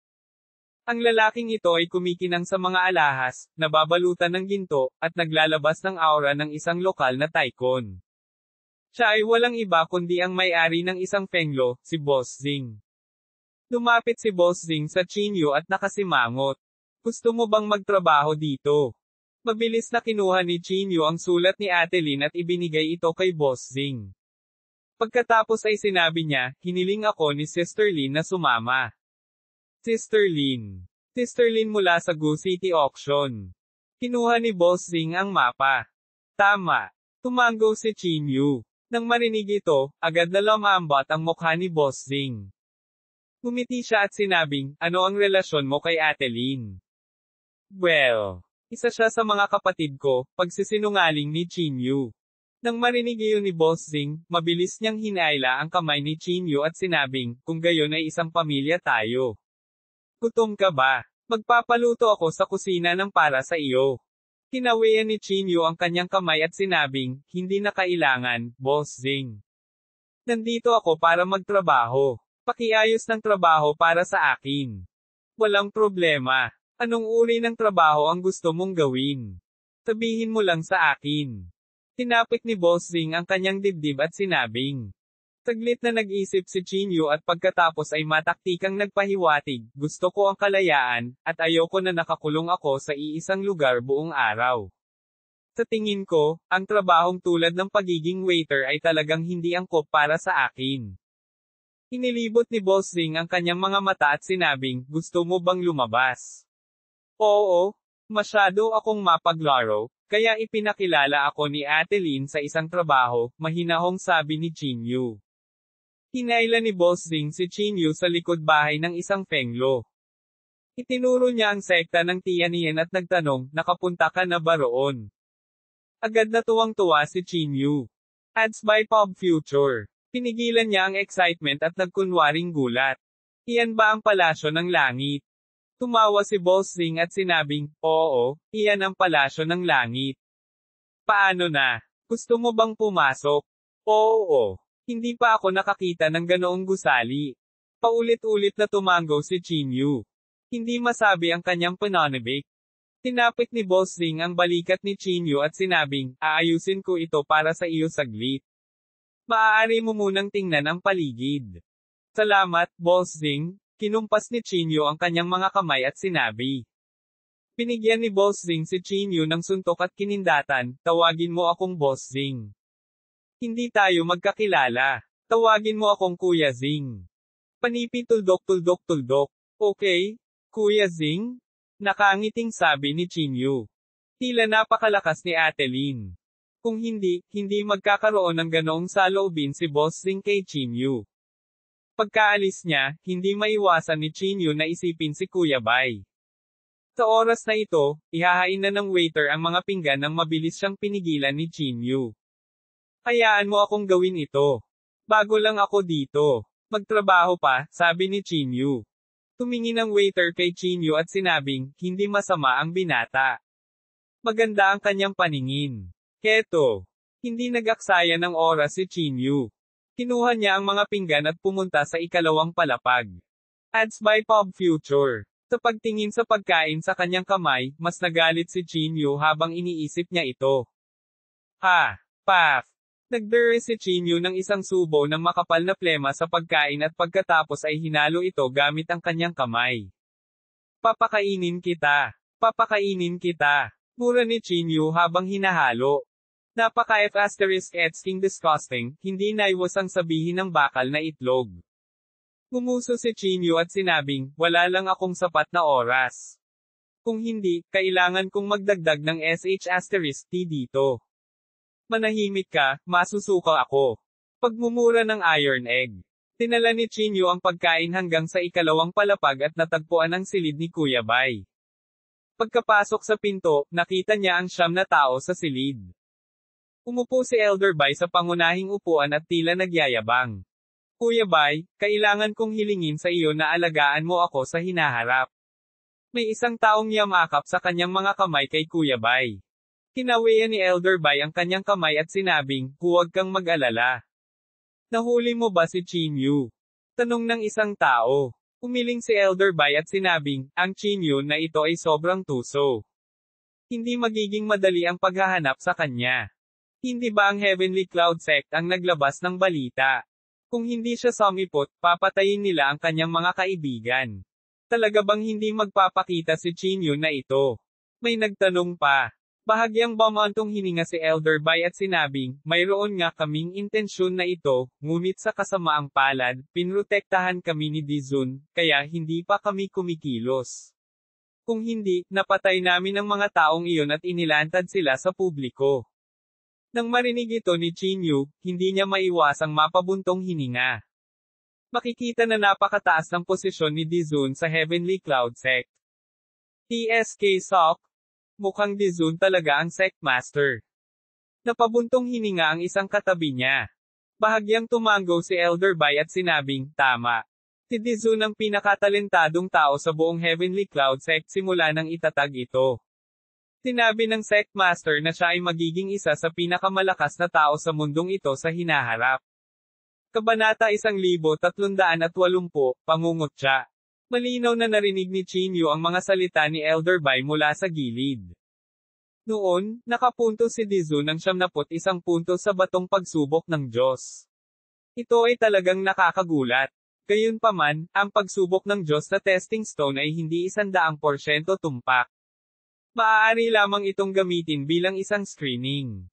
Ang lalaking ito ay kumikinang sa mga alahas, nababalutan ng ginto, at naglalabas ng aura ng isang lokal na tycoon. Siya ay walang iba kundi ang may-ari ng isang fenglo, si Boss Zing. Lumapit si Boss Zing sa Chinyu at nakasimangot. Gusto mo bang magtrabaho dito? Mabilis na kinuha ni Chinyu ang sulat ni Ate Lin at ibinigay ito kay Boss Zing. Pagkatapos ay sinabi niya, hiniling ako ni Sister Lin na sumama. Sister Lin. Sister Lin mula sa Gu City Auction. Kinuha ni Boss Zing ang mapa. Tama. Tumango si Chinyu. Nang marinig ito, agad na lumambot ang mukha ni Boss Zing. Ngumiti siya at sinabing, ano ang relasyon mo kay Ate Lin? Well, isa siya sa mga kapatid ko, pagsisinungaling ni Chinyu. Nang marinig iyon ni Boss Zing, mabilis niyang hinaila ang kamay ni Chinyu at sinabing, kung gayon ay isang pamilya tayo. Gutom ka ba? Magpapaluto ako sa kusina ng para sa iyo. Kinawian ni Chinyu ang kanyang kamay at sinabing, hindi na kailangan, Boss Zing. Nandito ako para magtrabaho. Pakiayos ng trabaho para sa akin. Walang problema. Anong uri ng trabaho ang gusto mong gawin? Sabihin mo lang sa akin. Tinapik ni Boss Zing ang kanyang dibdib at sinabing. Saglit na nag-isip si Chinyu at pagkatapos ay mataktikang nagpahiwatig, gusto ko ang kalayaan, at ayoko na nakakulong ako sa iisang lugar buong araw. Sa tingin ko, ang trabahong tulad ng pagiging waiter ay talagang hindi angkop para sa akin. Inilibot ni Boss Zing ang kanyang mga mata at sinabing, gusto mo bang lumabas? Oo, masyado akong mapaglaro, kaya ipinakilala ako ni Ate Lin sa isang trabaho, mahinahong sabi ni Chinyu. Hinaila ni Boss Zing si Chinyu sa likod bahay ng isang fenglo. Itinuro niya ang sekta ng Tianyan at nagtanong, nakapunta ka na ba roon? Agad na tuwang-tuwa si Chinyu. Ads by Pop Future. Pinigilan niya ang excitement at nagkunwaring gulat. Iyan ba ang palasyo ng langit? Tumawa si Boss Zing at sinabing, oo, iyan ang palasyo ng langit. Paano na? Gusto mo bang pumasok? Oo. Hindi pa ako nakakita ng ganoong gusali. Paulit-ulit na tumango si Chinyu. Hindi masabi ang kanyang pananabik. Tinapik ni Boss Zing ang balikat ni Chinyu at sinabing, aayusin ko ito para sa iyo saglit. Maaari mo munang tingnan ang paligid. Salamat, Boss Zing. Kinumpas ni Chinyu ang kanyang mga kamay at sinabi. Pinigyan ni Boss Zing si Chinyu ng suntok at kinindatan, tawagin mo akong Boss Zing. Hindi tayo magkakilala. Tawagin mo akong Kuya Zing. Panipi tuldok. Okay, Kuya Zing? Nakangiting sabi ni Chinyu. Tila napakalakas ni Ate Lin. Kung hindi magkakaroon ng ganoong saloobin si Boss Zing kay Chinyu. Pagkaalis niya, hindi maiwasan ni Chinyu na isipin si Kuya Bai. Sa oras na ito, ihahain na ng waiter ang mga pinggan nang mabilis siyang pinigilan ni Chinyu. Hayaan mo akong gawin ito. Bago lang ako dito. Magtrabaho pa, sabi ni Chinyu. Tumingin ang waiter kay Chinyu at sinabing, hindi masama ang binata. Maganda ang kanyang paningin. Keto. Hindi nag-aksaya ng oras si Chinyu. Kinuha niya ang mga pinggan at pumunta sa ikalawang palapag. Ads by Pop Future. Sa pagtingin sa pagkain sa kanyang kamay, mas nagalit si Chinyu habang iniisip niya ito. Ha! Paf! Nagdere si Chinyu ng isang subo ng makapal na plema sa pagkain at pagkatapos ay hinalo ito gamit ang kanyang kamay. Papakainin kita. Papakainin kita. Mura ni Chinyu habang hinahalo. Napaka-F***ing disgusting, hindi naiwasang sabihin ng bakal na itlog. Gumuso si Chinyu at sinabing, wala lang akong sapat na oras. Kung hindi, kailangan kong magdagdag ng **T dito. Manahimik ka, masusuka ako. Pagmumura ng iron egg. Tinala ni Chinyu ang pagkain hanggang sa ikalawang palapag at natagpuan ang silid ni Kuya Bai. Pagkapasok sa pinto, nakita niya ang 9 na tao sa silid. Umupo si Elder Bai sa pangunahing upuan at tila nagyayabang. Kuya Bai, kailangan kong hilingin sa iyo na alagaan mo ako sa hinaharap. May isang taong yamakap sa kanyang mga kamay kay Kuya Bai. Kinawian ni Elder Bai ang kanyang kamay at sinabing, huwag kang mag-alala. Nahuli mo ba si Chinyu? Tanong ng isang tao. Umiling si Elder Bai at sinabing, ang Chinyu na ito ay sobrang tuso. Hindi magiging madali ang paghahanap sa kanya. Hindi ba ang Heavenly Cloud Sect ang naglabas ng balita? Kung hindi siya sumipot, papatayin nila ang kanyang mga kaibigan. Talaga bang hindi magpapakita si Chinyu na ito? May nagtanong pa. Bahagyang bumantong hininga si Elder Bai at sinabing, mayroon nga kaming intensyon na ito, ngunit sa kasamaang palad, pinrotektahan kami ni Dizun, kaya hindi pa kami kumikilos. Kung hindi, napatay namin ang mga taong iyon at inilantad sila sa publiko. Nang marinig ito ni Chinyu, hindi niya maiwasang mapabuntong hininga. Makikita na napakataas ng posisyon ni Dizun sa Heavenly Cloud Sect. TSK Sok. Mukhang Dizun talaga ang Sect Master. Napabuntong hininga ang isang katabi niya. Bahagyang tumango si Elder Bai at sinabing, tama. Si Dizun ang pinakatalentadong tao sa buong Heavenly Cloud Sect simula nang itatag ito. Sinabi ng Sect Master na siya ay magiging isa sa pinakamalakas na tao sa mundong ito sa hinaharap. Kabanata 1380, Pangungutya. Malinaw na narinig ni Chinyu ang mga salita ni Elder Bai mula sa gilid. Noon, nakapunto si Dizun ng 71 punto sa batong pagsubok ng Diyos. Ito ay talagang nakakagulat. Gayunpaman, ang pagsubok ng Diyos na testing stone ay hindi 100% tumpak. Maaari lamang itong gamitin bilang isang screening.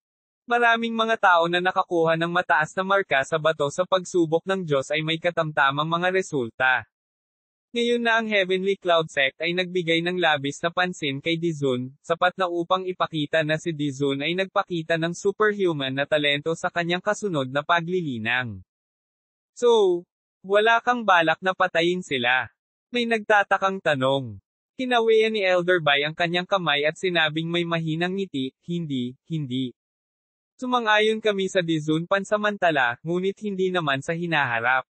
Maraming mga tao na nakakuha ng mataas na marka sa bato sa pagsubok ng Diyos ay may katamtamang mga resulta. Ngayon na ang Heavenly Cloud Sect ay nagbigay ng labis na pansin kay Dizun, sapat na upang ipakita na si Dizun ay nagpakita ng superhuman na talento sa kanyang kasunod na paglilinang. So, wala kang balak na patayin sila? May nagtatakang tanong. Kinawian ni Elder Bai ang kanyang kamay at sinabing may mahinang ngiti, hindi. Sumang-ayon kami sa Dizun pansamantala, ngunit hindi naman sa hinaharap.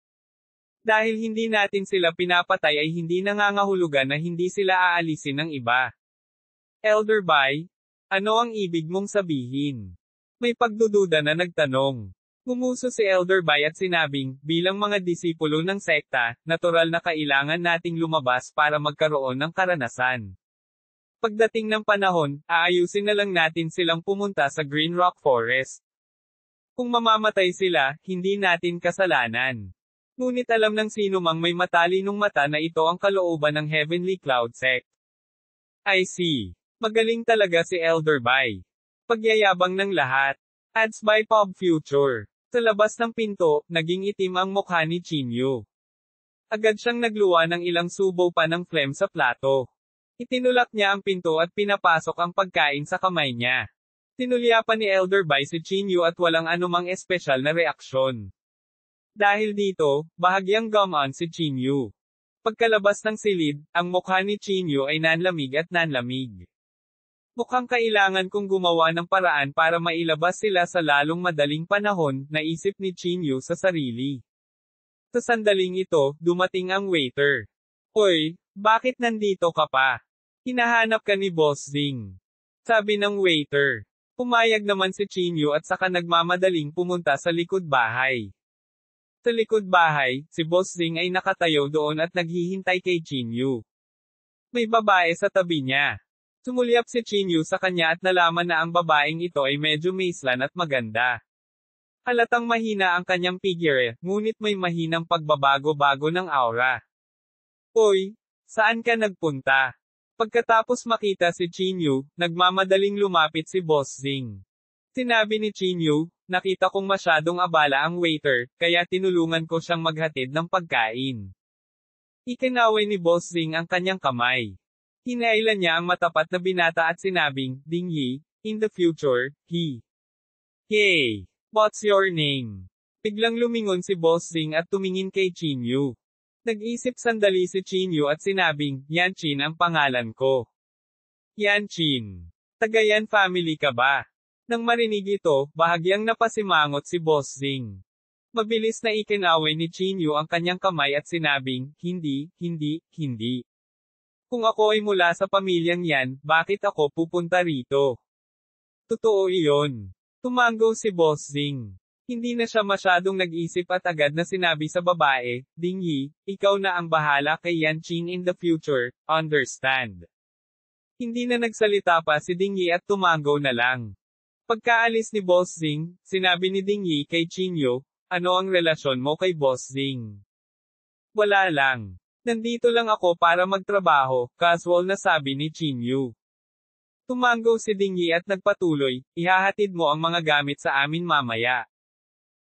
Dahil hindi natin sila pinapatay ay hindi nangangahulugan na hindi sila aalisin ng iba. Elder Bai, ano ang ibig mong sabihin? May pagdududa na nagtanong. Gumuso si Elder Bai at sinabing, bilang mga disipulo ng sekta, natural na kailangan nating lumabas para magkaroon ng karanasan. Pagdating ng panahon, aayusin na lang natin silang pumunta sa Green Rock Forest. Kung mamamatay sila, hindi natin kasalanan. Ngunit alam ng sino mang may matalinong mata na ito ang kalooban ng Heavenly Cloud Sect. I see. Magaling talaga si Elder Bai. Pagyayabang ng lahat. Ads by Pop Future. Sa labas ng pinto, naging itim ang mukha ni Chinyu. Agad siyang nagluwa ng ilang subo pa ng phlegm sa plato. Itinulak niya ang pinto at pinapasok ang pagkain sa kamay niya. Tinulyapan ni Elder Bai si Chinyu at walang anumang espesyal na reaksyon. Dahil dito, bahagyang gumaan si Chinyu. Pagkalabas ng silid, ang mukha ni Chinyu ay nanlamig at nanlamig. Mukhang kailangan kong gumawa ng paraan para mailabas sila sa lalong madaling panahon, naisip ni Chinyu sa sarili. Sa sandaling ito, dumating ang waiter. Hoy, bakit nandito ka pa? Hinahanap ka ni Boss Zing. Sabi ng waiter. Pumayag naman si Chinyu at saka nagmamadaling pumunta sa likod bahay. Sa likod bahay, si Boss Zing ay nakatayo doon at naghihintay kay Chinyu. May babae sa tabi niya. Sumulyap si Chinyu sa kanya at nalaman na ang babaeng ito ay medyo maislan at maganda. Halatang mahina ang kanyang figure, ngunit may mahinang pagbabago-bago ng aura. Hoy, saan ka nagpunta? Pagkatapos makita si Chinyu, nagmamadaling lumapit si Boss Zing. Sinabi ni Chinyu, nakita kong masyadong abala ang waiter, kaya tinulungan ko siyang maghatid ng pagkain. Ikinaway ni Boss Zing ang kanyang kamay. Hinailan niya ang matapat na binata at sinabing, Ding Yi, in the future, Hey! What's your name? Biglang lumingon si Boss Zing at tumingin kay Chinyu. Nag-isip sandali si Chinyu at sinabing, Yanchin ang pangalan ko. Yanchin. Tagayan family ka ba? Nang marinig ito, bahagyang napasimangot si Boss Zing. Mabilis na ikinaway ni Chinyu ang kanyang kamay at sinabing, hindi. Kung ako ay mula sa pamilyang yan, bakit ako pupunta rito? Totoo iyon. Tumango si Boss Zing. Hindi na siya masyadong nag-isip at agad na sinabi sa babae, Ding Yi, ikaw na ang bahala kay Yanchin in the future, understand? Hindi na nagsalita pa si Ding Yi at tumango na lang. Pagkaalis ni Boss Zing, sinabi ni Ding Yi kay Chinyu, ano ang relasyon mo kay Boss Zing? Wala lang. Nandito lang ako para magtrabaho, casual na sabi ni Chinyu. Tumango si Ding Yi at nagpatuloy, ihahatid mo ang mga gamit sa amin mamaya.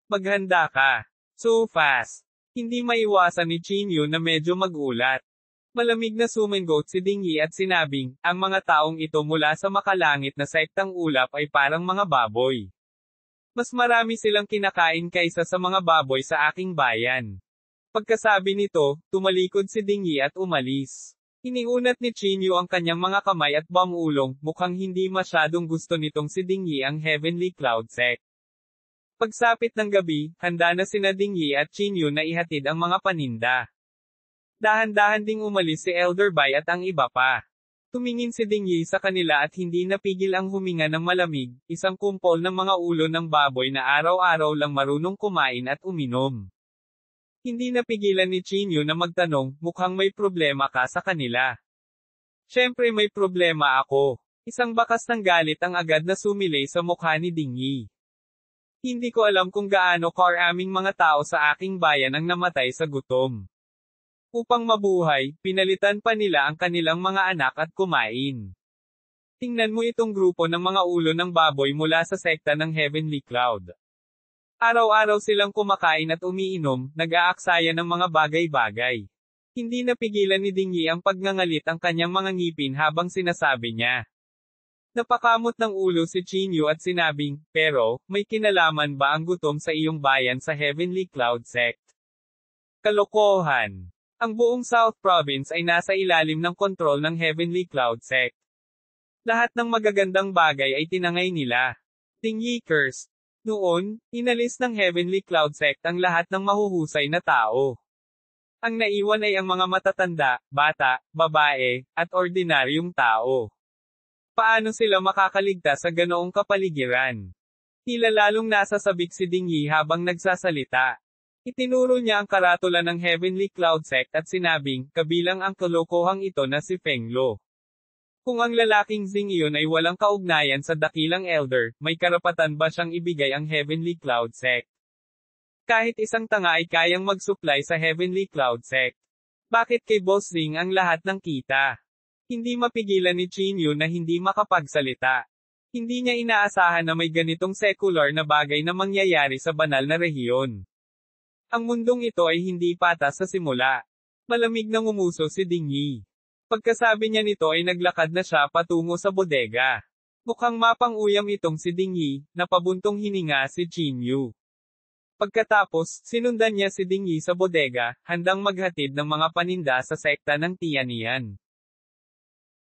Maghanda ka. So fast. Hindi maiwasan ni Chinyu na medyo magulat. Malamig na sumingot si Ding Yi at sinabing, ang mga taong ito mula sa makalangit na sektang ulap ay parang mga baboy. Mas marami silang kinakain kaysa sa mga baboy sa aking bayan. Pagkasabi nito, tumalikod si Ding Yi at umalis. Iniunat ni Chinyu ang kanyang mga kamay at bamulong, mukhang hindi masyadong gusto nitong si Ding Yi ang Heavenly Cloud Sect. Pagsapit ng gabi, handa na sina Ding Yi at Chinyu na ihatid ang mga paninda. Dahan-dahan ding umalis si Elder Bai at ang iba pa. Tumingin si Ding Yi sa kanila at hindi napigil ang huminga ng malamig, isang kumpol ng mga ulo ng baboy na araw-araw lang marunong kumain at uminom. Hindi napigilan ni Chinyu na magtanong, mukhang may problema ka sa kanila. Siyempre may problema ako. Isang bakas ng galit ang agad na sumilay sa mukha ni Ding Yi. Hindi ko alam kung gaano karaming mga tao sa aking bayan ang namatay sa gutom. Upang mabuhay, pinalitan pa nila ang kanilang mga anak at kumain. Tingnan mo itong grupo ng mga ulo ng baboy mula sa sekta ng Heavenly Cloud. Araw-araw silang kumakain at umiinom, nag-aaksaya ng mga bagay-bagay. Hindi napigilan ni Ding Yi ang pagngangalit ang kanyang mga ngipin habang sinasabi niya. Napakamot ng ulo si Chinyu at sinabing, pero, may kinalaman ba ang gutom sa iyong bayan sa Heavenly Cloud Sect? Kalokohan. Ang buong South Province ay nasa ilalim ng kontrol ng Heavenly Cloud Sect. Lahat ng magagandang bagay ay tinangay nila. Ding Yi cursed. Noon, inalis ng Heavenly Cloud Sect ang lahat ng mahuhusay na tao. Ang naiwan ay ang mga matatanda, bata, babae, at ordinaryong tao. Paano sila makakaligtas sa ganoong kapaligiran? Tila lalong nasasabik si Ding Yi habang nagsasalita. Itinuro niya ang karatula ng Heavenly Cloud Sect at sinabing, kabilang ang kalokohang ito na si Feng Lo. Kung ang lalaking Zing iyon ay walang kaugnayan sa dakilang elder, may karapatan ba siyang ibigay ang Heavenly Cloud Sect? Kahit isang tanga ay kayang mag-supply sa Heavenly Cloud Sect. Bakit kay Boss Zing ang lahat ng kita? Hindi mapigilan ni Chinyu na hindi makapagsalita. Hindi niya inaasahan na may ganitong secular na bagay na mangyayari sa banal na rehiyon. Ang mundong ito ay hindi patas sa simula. Malamig na ngumuso si Ding Yi. Pagkasabi niya nito ay naglakad na siya patungo sa bodega. Mukhang mapang-uyam itong si Ding Yi, napabuntong hininga si Chinyu. Pagkatapos, sinundan niya si Ding Yi sa bodega, handang maghatid ng mga paninda sa sekta ng Tianian.